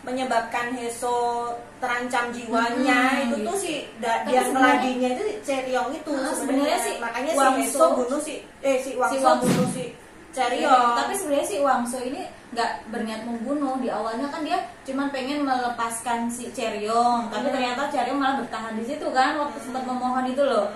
menyebabkan Heso terancam jiwanya itu tuh si yang ngeladinya itu Cheryong itu sebenarnya sih. Makanya si Heso bunuh si Wang Su bunuh si Cheryong. Tapi sebenarnya si Wang Su ini nggak berniat membunuh. Di awalnya kan dia cuma pengen melepaskan si Cheryong, tapi ternyata Cheryong malah bertahan di situ kan waktu sempat memohon itu loh.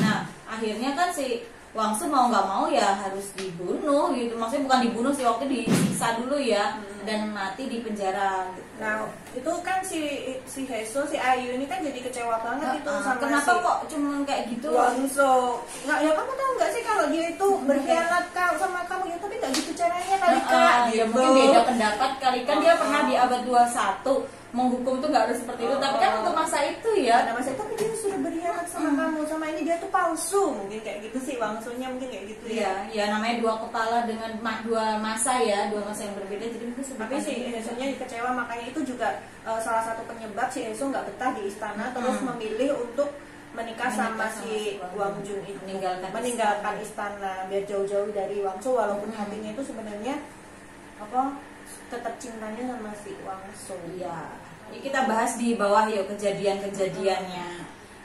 Nah, akhirnya kan si Wang Su mau nggak mau ya harus dibunuh gitu. Maksudnya bukan dibunuh sih, waktu disiksa dulu ya dan mati di penjara gitu. Nah, itu kan si Heso, si Ayu ini kan jadi kecewa banget itu sama kenapa kok cuma kayak gitu? Wang Su. Nggak, ya kamu tahu nggak sih kalau dia itu berkhianat sama kamu ya, tapi nggak gitu caranya kali Kak. Ya mungkin beda pendapat kali kan dia pernah di abad 21 menghukum tuh nggak harus seperti itu, tapi kan untuk masa itu ya, masa itu tapi dia sudah berkhianat sama kamu, sama ini dia tuh palsu, mungkin kayak gitu sih Wang Su-nya mungkin kayak gitu ya. Ya namanya dua kepala dengan dua masa ya, dua masa yang berbeda, jadi mungkin tapi si Heso-nya kecewa, makanya itu juga salah satu penyebab si Heso nggak betah di istana, terus memilih untuk menikah sama si Wang Jun itu, meninggalkan istana biar jauh-jauh dari Wang Su, walaupun hatinya itu sebenarnya tetap cintanya sama si Wang Su. Ya, ini kita bahas di bawah yuk kejadian-kejadiannya.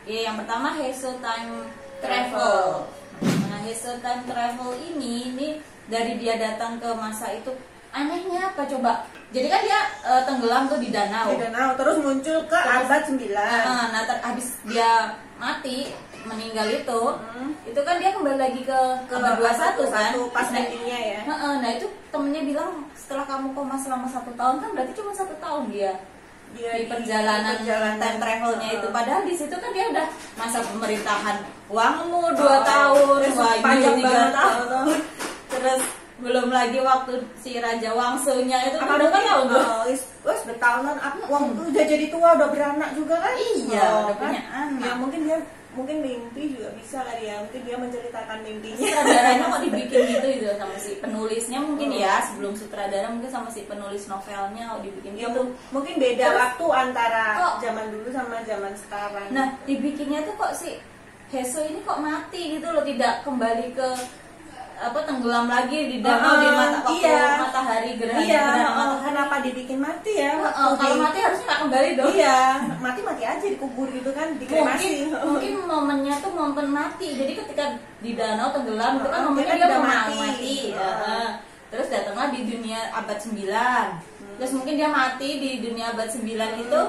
Ya, yang pertama Heso time travel. Nah, Heso time travel ini dari dia datang ke masa itu, anehnya apa coba? Jadi kan dia tenggelam tuh di danau. Terus muncul ke abad 9. Nah, habis dia mati, meninggal itu kan dia kembali lagi ke abad 21 kan, pas endingnya ya. Nah itu temennya bilang setelah kamu koma selama 1 tahun kan berarti cuma 1 tahun dia di perjalanan time travelnya itu. Padahal di situ kan dia udah masa pemerintahan Wangmu 2 tahun, Wahyu 3 tahun. Terus belum lagi waktu si Raja Wangsunya itu kan berapa tahun tuh? Wes bertahunan, udah jadi tua, udah beranak juga kan? Iya, udah punya anak. Ya mungkin mimpi juga bisa kali ya, mungkin dia menceritakan mimpinya. Sutradaranya kok dibikin gitu sama si penulisnya mungkin ya, sebelum sutradara mungkin sama si penulis novelnya kok dibikin ya, gitu. Mungkin beda waktu antara zaman dulu sama zaman sekarang. Nah, dibikinnya tuh kok si Heso ini kok mati gitu loh, tidak kembali ke tenggelam lagi di danau di matahari gerhana. Iya, kenapa dibikin mati ya? Kalau mati harusnya nggak kembali dong. Iya, mati aja dikubur gitu kan, dikremasi. Mungkin momennya tuh momen mati. Jadi ketika di danau tenggelam itu kan momennya dia mau mati. Terus datanglah di dunia abad 9. Terus mungkin dia mati di dunia abad 9 itu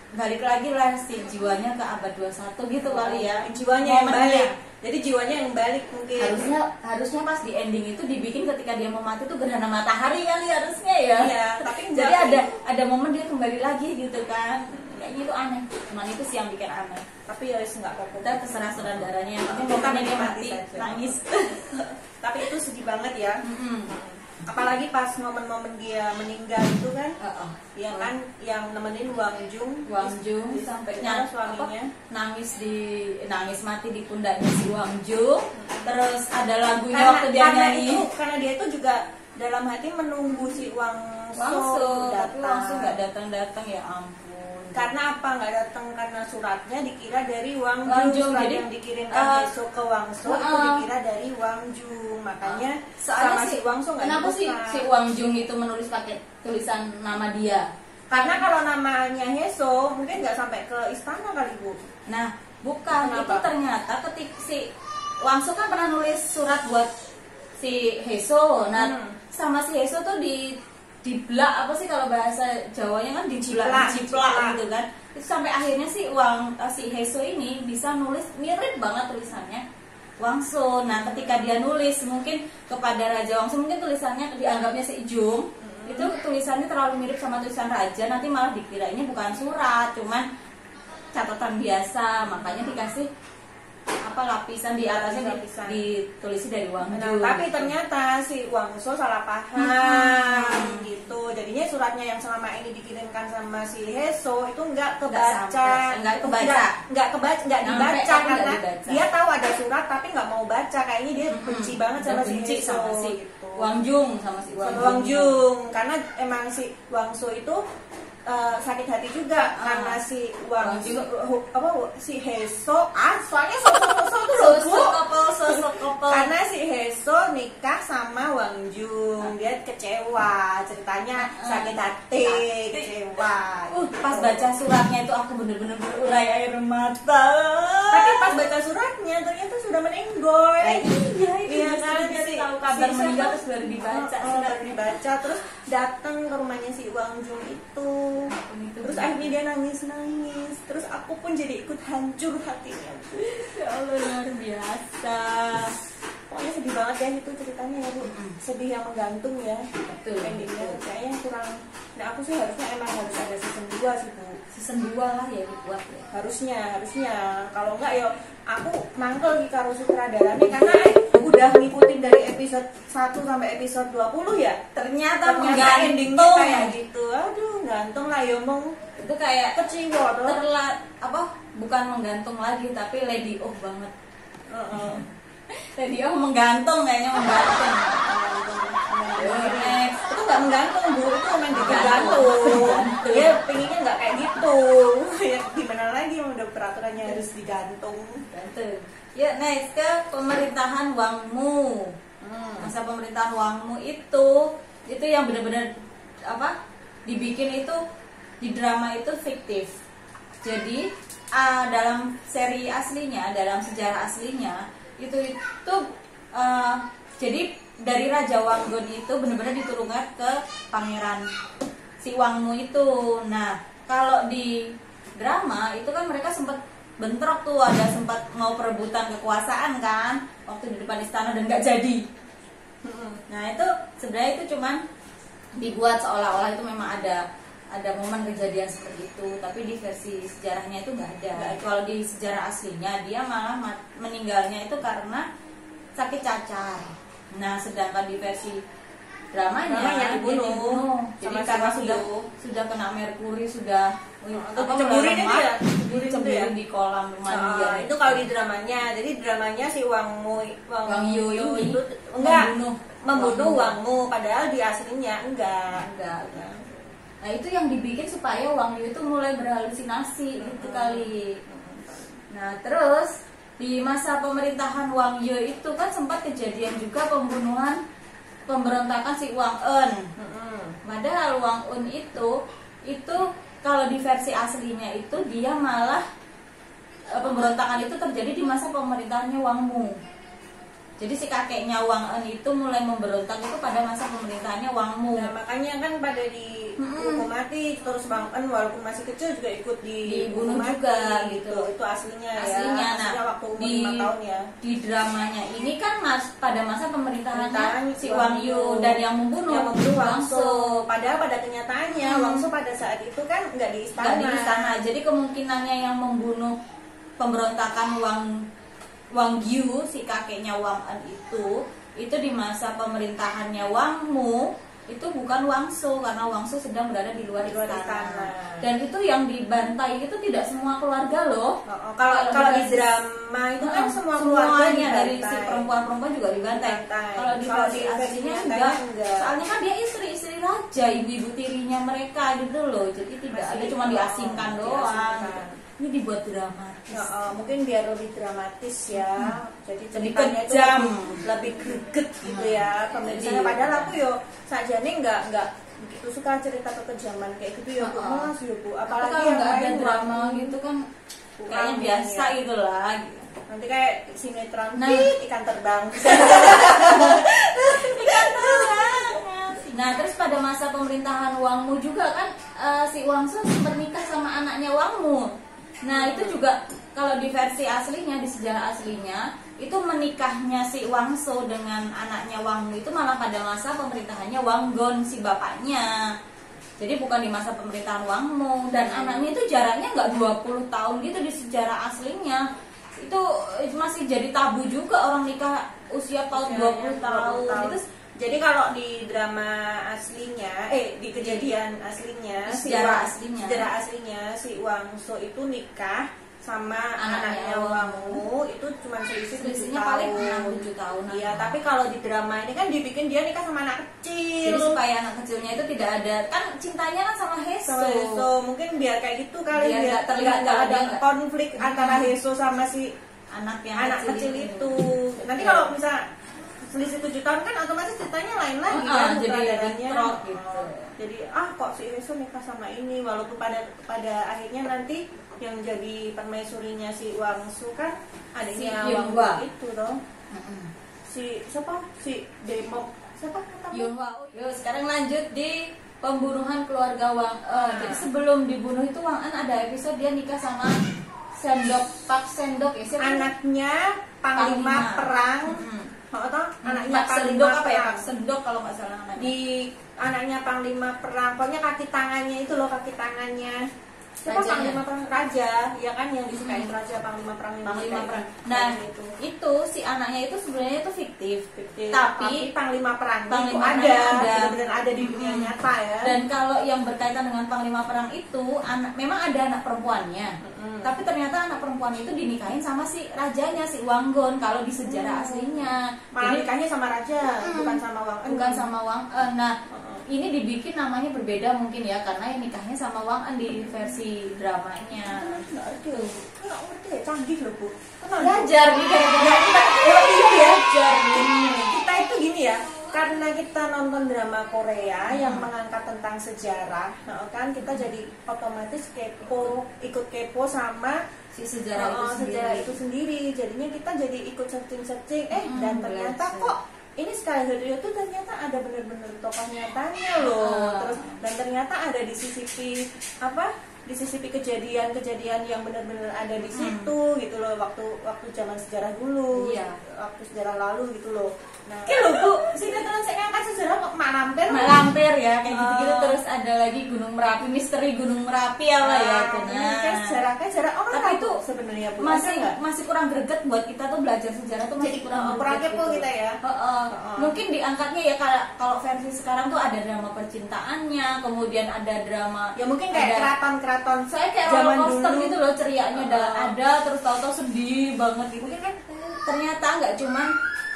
balik lagi lah si jiwanya ke abad 21 gitu kali ya. Jiwanya yang balik. Jadi jiwanya yang balik mungkin. Harusnya pas di ending itu dibikin ketika dia mau mati tuh gerhana matahari kali harusnya ya. Iya, tapi jadi ada momen dia kembali lagi gitu kan. Kayaknya itu aneh. Cuman itu sih yang bikin aneh. Tapi ya nggak apa-apa. Kita terserah saudaranya yang penting momennya dia mati nangis. Tapi itu sedih banget ya. Apalagi pas momen-momen dia meninggal itu kan, yang kan yang nemenin Wang Jung sampai suaminya nangis mati di pundaknya si Wang Jung. Terus ada lagunya waktu dia nyanyi. Karena dia itu juga dalam hati menunggu si Wangsu tapi Wangsu nggak datang ya ampun. Karena apa nggak datang? Karena suratnya dikira dari Wang Jung. Surat yang dikirimkan besok ke Wangsu itu dikira dari Wang Jung. Makanya sama si Wangsu nggak. Kenapa sih si Wang Jung itu menulis pakai tulisan nama dia? Karena kalau namanya Heso mungkin nggak sampai ke istana kali Bu. Nah bukan. Kenapa? Itu ternyata ketika si Wangsu kan pernah nulis surat buat si Heso. Nah sama si Heso tuh diblak apa sih kalau bahasa Jawanya kan dijiplak gitu kan. Itu sampai akhirnya si Heso ini bisa nulis mirip banget tulisannya Wangsu. Nah, ketika dia nulis mungkin kepada Raja Wangsu mungkin tulisannya dianggapnya si Jung. Itu tulisannya terlalu mirip sama tulisan raja, nanti malah dikiranya bukan surat, cuman catatan biasa. Makanya dikasih lapisan di atasnya ditulis dari Wang Jung. Tapi ternyata si Wangsu salah paham gitu. Jadinya suratnya yang selama ini dikirimkan sama si Heso itu nggak dibaca karena dia tahu ada surat tapi nggak mau baca. Kayaknya dia benci banget sama si Heso gitu. Wang Jung sama si Wang Jung karena emang si Wangsu itu sakit hati juga karena si si Heso soalnya sosok karena si Heso nikah sama Wang Jung, dia kecewa, ceritanya sakit hati, kecewa. Pas baca suratnya itu aku bener-bener berurai air mata. Tapi pas baca suratnya ternyata sudah meninggal. Iya kan, jadi tahu kabar meninggal terus baru dibaca, terus datang ke rumahnya si Wang Jung itu. Terus akhirnya dia nangis, terus aku pun jadi ikut hancur hatinya. Ya Allah, luar biasa. Pokoknya sedih banget ya itu ceritanya ya Bu. Sedih yang menggantung ya. Betul. Endingnya kayaknya kurang. Nah aku sih harus ada season 2 sih Bu. Season 2 lah ya dibuat ya. Harusnya. Kalau enggak ya aku mangkel di karo sutradaranya karena udah ngikutin dari episode 1 sampai episode 20 ya. Ternyata endingnya kayak gitu. Aduh, gantung lah ya mong. Itu kayak kecewa tuh. Bukan menggantung lagi tapi lady oh banget. Lady oh menggantung kayaknya menggantung. Itu nggak menggantung Bu, itu main digantung. Dia pengennya nggak kayak gitu. Ya gimana lagi udah peraturannya harus digantung. Ya next ke pemerintahan Wangmu. Masa pemerintahan Wangmu itu yang benar-benar dibikin itu di drama itu fiktif. Jadi dalam seri aslinya, dalam sejarah aslinya itu jadi dari Raja Wanggun itu benar-benar diturunkan ke pangeran si Wangmu itu. Nah kalau di drama itu kan mereka sempat bentrok tuh, ada sempat mau perebutan kekuasaan kan waktu di depan istana dan nggak jadi. Nah itu sebenarnya itu cuman dibuat seolah-olah itu memang ada ada momen kejadian seperti itu, tapi di versi sejarahnya itu nggak ada. Kalau di sejarah aslinya dia malah meninggalnya itu karena sakit cacar. Nah, sedangkan di versi dramanya dia dibunuh. Jadi karena sudah kena merkuri, sudah dicemburin di kolam mandi. Itu kalau di dramanya. Jadi dramanya si Wang Yu itu membunuh Wang Mu, padahal di aslinya enggak. Nah, itu yang dibikin supaya Wang Yu itu mulai berhalusinasi gitu kali. Nah, terus di masa pemerintahan Wang Yu itu kan sempat kejadian juga pemberontakan si Wang En. Padahal Wang En itu kalau di versi aslinya itu dia malah pemberontakan itu terjadi di masa pemerintahannya Wang Mu. Jadi si kakeknya Wang En itu mulai memberontak itu pada masa pemerintahannya Wang Mu. Nah, makanya kan pada dihukum mati, terus Wang En walaupun masih kecil juga ikut dibunuh juga gitu. Itu aslinya ya. Nah, waktu umur 5 tahun ya. Di dramanya ini kan pada masa pemerintahannya si Wang Yu dan yang membunuh Wang Su. Padahal pada kenyataannya Wang Su pada saat itu kan nggak di istana. Jadi kemungkinannya yang membunuh pemberontakan Wang Yu, si kakeknya Wang En itu di masa pemerintahannya Wang Mu itu bukan Wang Su, karena Wang Su sedang berada di luar istana. Dan itu yang dibantai itu tidak semua keluarga loh. Kalau di drama itu kan semua keluarganya dari si perempuan juga dibantai. Kalau di versi aslinya enggak. Soalnya kan dia istri raja, ibu-ibu tirinya mereka gitu loh. Jadi tidak ada, cuma diasingkan doang. Ini dibuat dramatis. Mungkin biar lebih dramatis ya. Jadi lebih ceritanya kejam, lebih greget gitu ya. Pemeriksanya padahal aku sajane enggak begitu suka cerita kekejaman kayak gitu ya Bu. Mas ya Bu. Apalagi kalau nggak ada drama gitu kan kayaknya biasa gitu lah. Nanti kayak sinetron ikan terbang. Nah, terus pada masa pemerintahan Wang Mu juga kan si Wang Su sempat nikah sama anaknya Wang Mu. Nah, itu juga kalau di versi aslinya, di sejarah aslinya, itu menikahnya si Wang Su dengan anaknya Wang Mu itu malah pada masa pemerintahannya Wang Gon, si bapaknya. Jadi bukan di masa pemerintahan Wang Mu. Dan anaknya itu jaraknya nggak 20 tahun gitu di sejarah aslinya. Itu masih jadi tabu juga orang nikah usia tahun 20 tahun. Jadi kalau di drama aslinya, di kejadian aslinya, sejarah aslinya si Wang Su itu nikah sama anaknya Wang Mu itu cuma selisihnya paling 6-7 tahun. Iya, tapi kalau di drama ini kan dibikin dia nikah sama anak kecil. Jadi supaya anak kecilnya itu tidak ada, kan cintanya kan sama Heso. Mungkin biar kayak gitu kali, biar nggak ada konflik antara Heso sama si anak kecil itu. Nanti kalau misalnya selisih 7 tahun kan otomatis ceritanya lain lagi kan, jadi gitu. Jadi kok si Heso nikah sama ini, walaupun pada akhirnya nanti yang jadi permaisurinya si Wang Su kan adiknya Wang Mu itu dong. Si Depok siapa? Yunhwa. Yuk sekarang lanjut di pembunuhan keluarga Wang En. Jadi sebelum dibunuh itu Wang En ada episode dia nikah sama Pak Sendok ya, siapa? Anaknya Panglima Perang. Anaknya Panglima Perang. Pak Sendok kalau nggak salah namanya. Di anaknya Panglima Perang, pokoknya kaki tangannya itu loh, kaki tangannya siapa? Panglima Perang, raja, ya kan, yang disukain raja Panglima Perang. Nah itu si anaknya itu sebenarnya itu fiktif. Tapi Panglima Perang itu ada, benar-benar ada di dunia nyata ya. Dan kalau yang berkaitan dengan Panglima Perang itu memang ada anak perempuannya. Tapi ternyata anak perempuan itu dinikahin sama si rajanya, si Wang Gon kalau di sejarah aslinya. Malah nikahnya sama raja, bukan sama Wang En. Bukan sama Wang En. Nah, ini dibikin namanya berbeda mungkin ya, karena yang nikahnya sama Wang En di versi dramanya. Nggak ngerti ya, canggih loh Bu. Belajar nih kayak belajar. Kita itu gini ya, karena kita nonton drama Korea yang mengangkat tentang sejarah, kan kita jadi otomatis ikut kepo sama si sejarah itu sendiri. Jadinya kita jadi ikut searching dan ternyata kok ini Sky Hero itu ternyata ada benar-benar tokoh nyatanya loh. Terus dan ternyata ada di CCTV disisipi kejadian-kejadian yang benar-benar ada di situ gitu loh, waktu zaman sejarah dulu, waktu sejarah lalu gitu loh. Nah, lho Bu, sinetron saya ngangkat sejarah kok Mak Lampir. Mak Lampir ya kayak gitu-gitu. Terus ada lagi Gunung Merapi, misteri Gunung Merapi apa ya itu. Sejarah tapi itu sebenarnya Bu masih kurang greget buat kita tuh belajar sejarah tuh masih kurang kepo gitu. kita ya. Mungkin diangkatnya ya kalau versi sekarang tuh ada drama percintaannya, kemudian ada drama ya mungkin kayak keraton saya kayak roller coaster gitu loh, cerianya ada terus tahu-tahu sedih banget gitu. Mungkin kan ternyata nggak cuman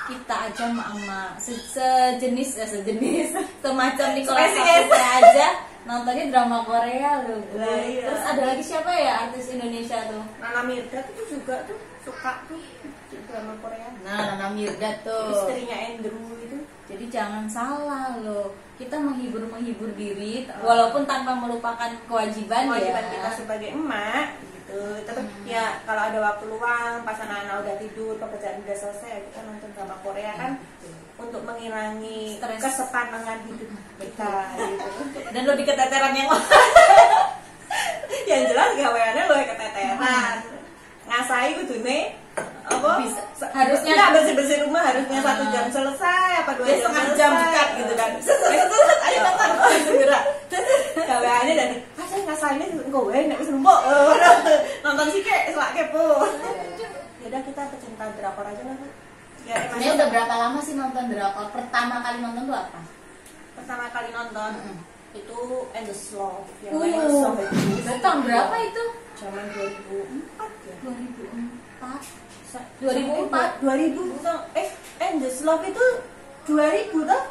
kita aja mak-mak sejenis semacam Nicholas Saputra aja nontonnya drama Korea loh. Iya. Terus ada lagi siapa ya artis Indonesia tuh? Nana Mirdad itu juga tuh suka tuh drama Korea. Nana Mirdad tuh istrinya Andrew itu. Jadi jangan salah loh, kita menghibur diri walaupun tanpa melupakan kewajiban kita sebagai emak gitu. Tapi ya kalau ada waktu luang pas anak-anak udah tidur, pekerjaan udah selesai, kita nonton drama Korea kan untuk mengurangi kesepanangan hidup kita gitu. Dan lo di keteteran yang yang jelas gaweannya lo keteteran. Ngasai kudune apa harusnya nggak bersih rumah harusnya 1 jam selesai apa 2 jam setengah jam dekat gitu kan. Ayo nonton segera gaweannya dan saya ngasainnya kowe nek wis numpuk nonton sih kek selak kepo. Ya udah kita pecinta drakor aja lah. Ya ini udah berapa lama sih nonton drakor? Pertama kali nonton tuh apa? Pertama kali nonton itu Endless Love yang itu tahun berapa itu? Zaman 2004 ya. 2004 Endless Love itu 2000 tuh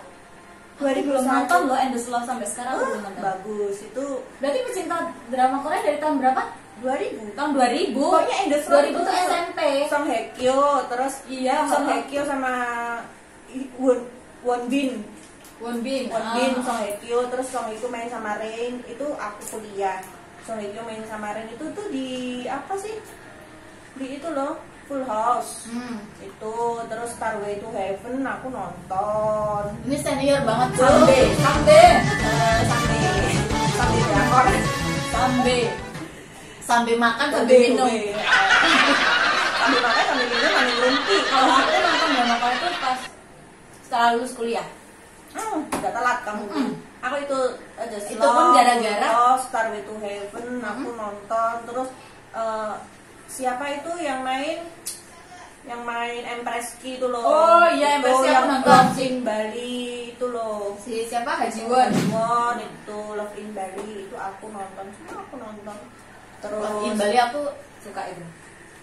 2001 belum nonton loh Endless Love sampai sekarang belum nonton. Bagus itu. Berarti pecinta drama Korea dari tahun berapa? 2000. Tahun 2000. Pokoknya Endless Love 2000 tuh SMP. Song Hye Kyo terus Song Hye Kyo sama Won Bin. Song Hye Kyo terus Song Hye Kyo main sama Rain itu aku kuliah. Song Hye Kyo main sama Rain itu tuh di apa sih? Di itu loh Full House. Itu terus Starway to Heaven aku nonton. Ini senior banget. Sambil makan sambil minum. Sambil makan sambil minum sambil lumpi. Kalau aku nonton drama Korea itu pas setelah lulus kuliah. Udah telat kamu. Aku itu itu pun gara-gara Starway to Heaven aku nonton terus siapa itu yang main Empress Ki itu loh. Oh iya Empress Ki aku nonton. Love in Bali itu loh. Si siapa Haji Won itu Love in Bali itu aku nonton. Terus Love in Bali aku suka itu.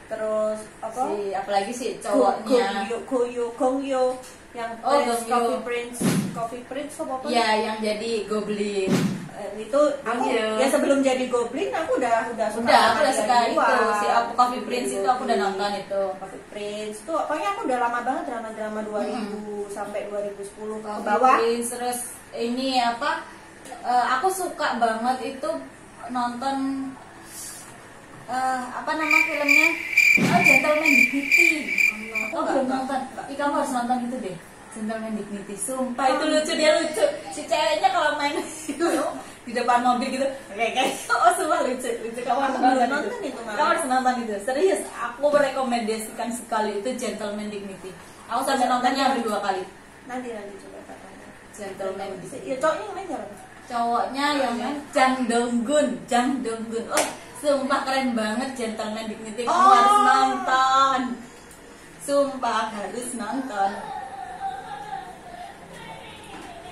Terus apa? Apalagi sih cowoknya Gongyo yang Coffee Prince apa? Iya yang jadi Goblin. Itu aku ya sebelum jadi Goblin aku udah suka. Aku udah suka itu si Coffee Prince itu aku udah nonton itu. Coffee Prince itu pokoknya aku udah lama banget drama 2000 sampai 2010 ke bawah. Coffee Prince terus ini apa? Aku suka banget itu nonton apa nama filmnya? Gentleman Dignity. Aku belum nonton. Kamu harus nonton itu deh. Gentleman Dignity. Sumpah itu lucu, dia lucu. Si ceweknya kalau main itu di depan mobil gitu. Kayak sumpah lucu. Kamu harus nonton itu. Kamu harus nonton itu. Serius, aku merekomendasikan sekali itu Gentleman Dignity. Aku sampai nontonnya hampir 2 kali. Nanti coba katanya. Gentleman Dignity. Ya cowoknya yang main siapa? Cowoknya yang main Jang Dong-gun. Oh, sumpah keren banget Gentleman Dignity. Kamu harus nonton. Sumpah harus nonton.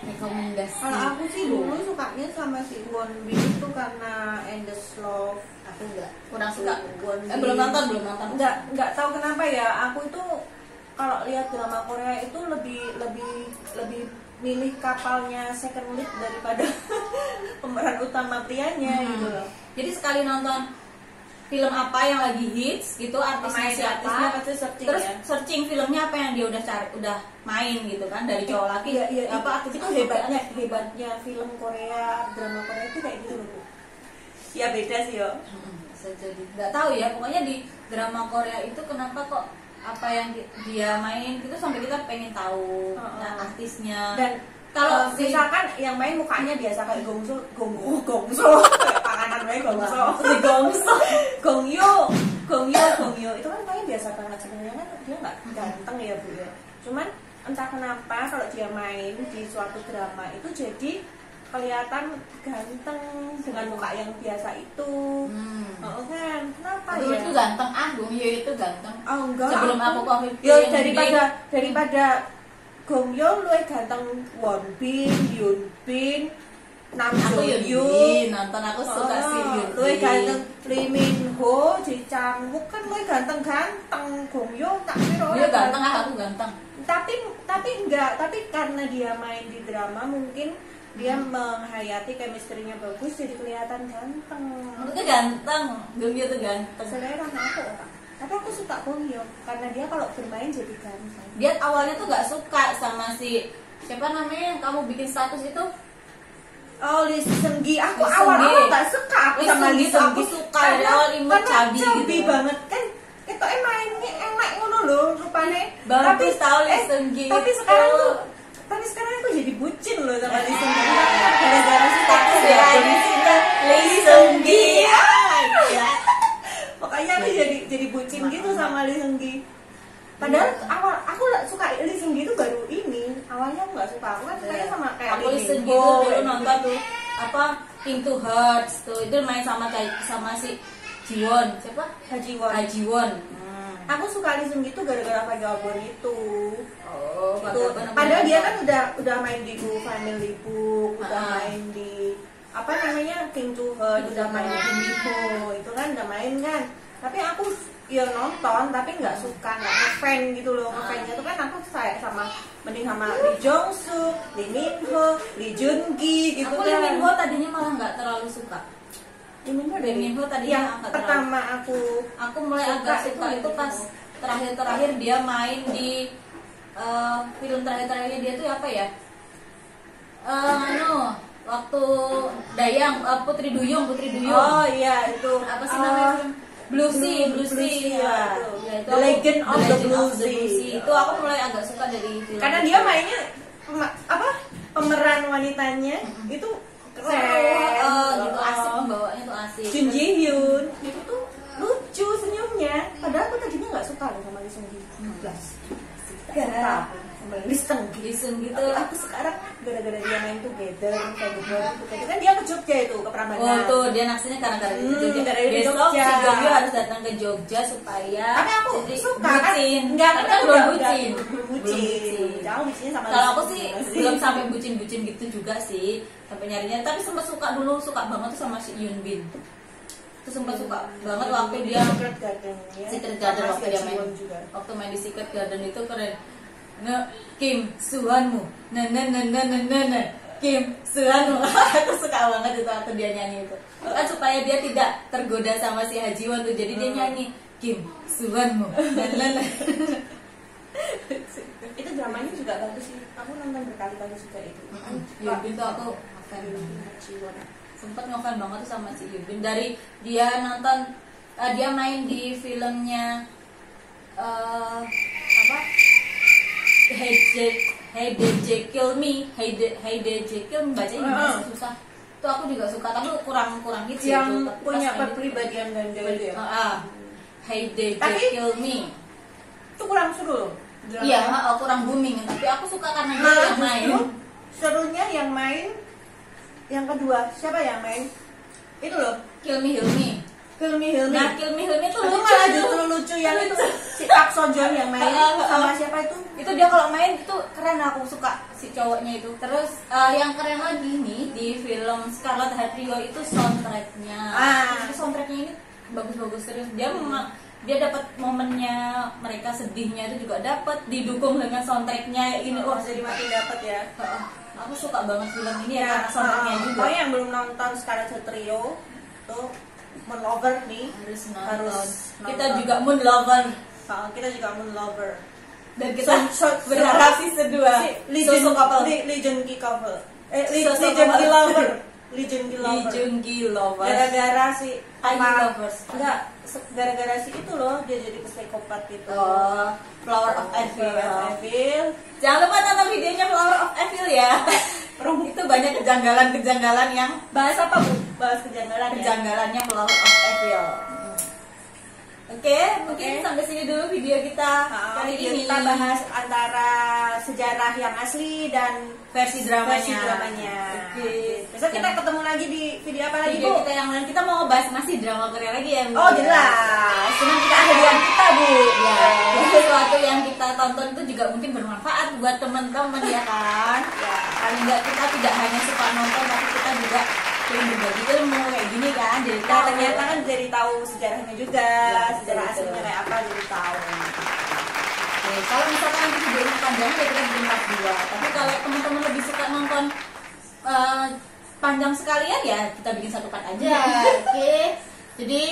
Rekomendasi. Kalau aku sih dulu sukanya sama si Won Bin itu karena Endless Love. Aku kurang suka. Belum nonton. Enggak tahu kenapa ya. Aku itu kalau lihat drama Korea itu lebih milih kapalnya second lead daripada pemeran utama prianya gitu loh. Jadi sekali nonton film apa yang lagi hits gitu, artisnya siapa, terus searching filmnya apa yang dia udah main gitu kan dari cowok laki. Apa artis itu hebatnya film Korea, drama Korea itu kayak gitu loh. Ya beda sih yo. Bisa jadi. Nggak tahu ya, pokoknya di drama Korea itu kenapa kok apa yang dia main itu sampai kita pengen tahu artisnya. Dan kalau misalkan yang main mukanya biasa kayak gongsul kayak panganan namanya Gongso. Gongyo itu kan main biasa banget sebenarnya kan dia nggak ganteng ya Bu ya. Cuman entah kenapa kalau dia main di suatu drama itu jadi kelihatan ganteng dengan muka yang biasa itu. Oh kan, kenapa Aduh, ya? itu ganteng Gongyo itu ganteng. Oh enggak. Sebelum aku covid. Ya daripada Gongyo luwih ganteng Wonbin, Yunbin, Nam Aku Joo-yoon. nonton aku suka sih Yunbin. Luwih ganteng Lee Min Ho, Ji Chang Wook kan luwih ganteng Gongyo tak kira Dia ganteng aku ganteng. tapi karena dia main di drama mungkin dia menghayati chemistry-nya bagus jadi kelihatan ganteng. Itu ganteng, Gongyo tuh ganteng. Selera aku orang. Tapi aku suka Gongyo karena dia kalau bermain jadi ganteng. Dia awalnya tuh gak suka sama si siapa namanya yang kamu bikin status itu? Oh, Lee Seung-gi. Aku Lee awal-awal Seung-gi. gak suka aku Lee sama Lee Seung-gi tuh aku Seung-gi. suka, dari awal imut cabi gitu. banget kan. Ketoknya mainnya enak ngono lho rupane. Bagus tau Lee Seung-gi tapi itu. sekarang aku jadi bucin loh sama Lee Seung-gi. Gara-gara Status ya. ya, Lee Seung-gi. Pokoknya aku jadi bucin gitu sama Lee Seung-gi. Padahal awal aku suka Lee Seung-gi itu baru ini. Awalnya aku nggak suka. Aku kan sukanya sama kayak Aku Lee Seung-gi Min Ho, tuh dulu kayak nonton gitu. apa Pink to Hearts tuh itu main sama si Jiwon siapa? Ha Ji Won. Aku suka Lee Seung-gi itu gara-gara Vagabond itu. Oh, Itu padahal dia kan udah main di Gu Family Book, udah main di apa namanya King to Heart, udah main di Miho, itu kan udah main kan. Tapi aku ya nonton tapi nggak suka, nggak ngefan gitu loh. Ngefannya tuh kan aku sayang sama mending sama Lee Jong Suk, Lee Min Ho, Lee Jun Gi gitu aku kan. Lee Min Ho tadinya malah nggak terlalu suka. Lee Min Ho Lee Min Ho tadinya yang nggak pertama aku mulai agak suka itu pas terakhir dia main di film terakhirnya dia tuh apa ya? Waktu Dayang Putri Duyung. Oh iya itu Apa sih namanya film? Blue Sea ya. itu The Legend of the Legend Blue of the Sea. Itu aku mulai agak suka dari film Karena itu. dia mainnya pemeran wanitanya itu keren gitu asik, bawanya tuh asik. Jun Ji Hyun itu tuh lucu senyumnya. Padahal aku tadinya nggak suka loh sama Lee Seung-gi. Gara-gara sama Lee Seung-gi. Lee Seung-gi Tapi tuh aku sekarang gara-gara dia main Together kan dia ke Jogja itu ke Prambanan. Oh tuh dia naksirnya karena itu Jogja. Gara-gara di Besok Jogja. si Gongyo harus datang ke Jogja supaya Tapi aku jadi suka bucin. Enggak, Kan kan belum udah bucin. bucin. Jauh bucinnya sama Kalau aku Lee sih Seung-gi. belum sampai bucin-bucin gitu juga sih, sampai nyarinya. Tapi sempat suka banget tuh sama si Yoon Bin. Terus sempat suka banget waktu dia Secret Garden ya. Secret Garden Sama waktu si dia Ji main. Won juga. Waktu main di Secret Garden itu keren. Kim Suhanmu. Kim Suhanmu. Aku suka banget itu waktu dia nyanyi itu. Kan supaya dia tidak tergoda sama si Ha Ji Won tuh. Jadi dia nyanyi Kim Suhanmu. Itu dramanya juga bagus sih. Aku nonton berkali-kali juga itu. Yoon Bin tuh aku sempet ngefan banget tuh sama si Yoon Bin. Dari dia nonton dia main di filmnya apa? Hey DJ Kill Me, Hey DJ Kill Me, bacanya gimana sih susah. Itu aku juga suka, tapi kurang hits Yang itu. punya kepribadian ganda itu ya. Hey DJ Tapi- Kill Me. Itu kurang seru loh. Iya, kurang booming, tapi aku suka karena dia Malah yang main. justru serunya yang main yang kedua. Siapa yang main? Itu loh. Kill Me Hilmi. Hilmi. Nah, Kill Me Hilmi tuh Itu lucu malah tuh. justru lucu yang itu si Park Seo Joon yang main sama siapa itu? Itu dia kalau main itu keren, aku suka si cowoknya itu. Terus yang keren lagi nih di film Scarlet Heart Trio itu soundtracknya. Jadi soundtracknya ini bagus-bagus serius. Dia dapat momennya mereka sedihnya itu juga dapat, didukung dengan soundtracknya ini. Wah, Jadi makin dapat ya. aku suka banget film ini ya karena soundtracknya juga. Pokoknya yang belum nonton Scarlet Heart Trio tuh Moon Lover nih Harus nonton. harus Kita nonton. juga Moon Lover. Kita juga Moon Lover. Dan kita berharap season 2 Lee Jun Gi couple. Lee Sosok Jun Gi couple. lover. Lee Jun Gi Lee lover. Jung Gi Lover. Gara-gara si IU apa? lovers. Enggak, gara-gara si itu loh dia jadi psikopat gitu. Flower of Evil. Evil. Jangan lupa nonton videonya Flower of Evil ya. setrum. Itu banyak kejanggalan-kejanggalan yang Bahas apa Bu? Bahas kejanggalan ya? kejanggalannya Flower of Evil. Oke, mungkin sampai sini dulu video kita kali Video ini. kita bahas antara sejarah yang asli dan versi dramanya. Oke. Besok kita ketemu lagi di video apa lagi, Video Bu? kita yang lain, kita mau bahas masih drama Korea lagi ya, Bu? Oh, jelas. Senang kita hadiah kita, Bu. Ya, jadi sesuatu yang kita tonton itu juga mungkin bermanfaat buat teman-teman ya kan. Ya. Paling enggak kita tidak hanya suka nonton, tapi kita juga pengen berbagi ilmu kayak gini kan. Jadi Nah, ternyata kan jadi tahu sejarahnya juga, Ya, sejarah betul. aslinya kayak apa jadi tahu. Oke, kalau misalkan nanti videonya panjang ya kita bikin part 2. Tapi kalau teman-teman lebih suka nonton panjang sekalian ya kita bikin satu part aja. Oke. Jadi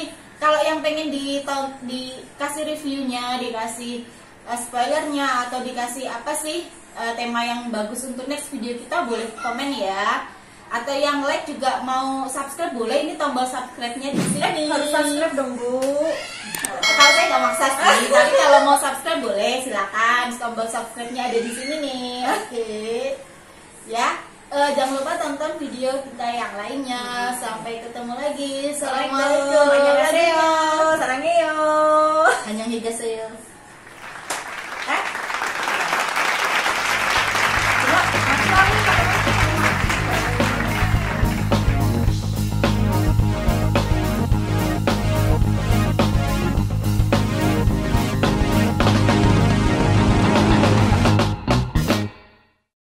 kalau yang pengen dikasih reviewnya, dikasih spoilernya atau dikasih apa sih tema yang bagus untuk next video kita, boleh komen ya. Atau yang like juga mau subscribe boleh, ini tombol subscribe-nya di sini. Harus subscribe dong, Bu. Kalau saya nggak maksa sih, tapi kalau mau subscribe boleh, silakan. Tombol subscribe-nya ada di sini nih. Oke. Ya, jangan lupa tonton video kita yang lainnya. Sampai ketemu lagi. Assalamualaikum. Assalamualaikum. Annyeonghaseyo. Sarangheyo. Annyeonghaseyo.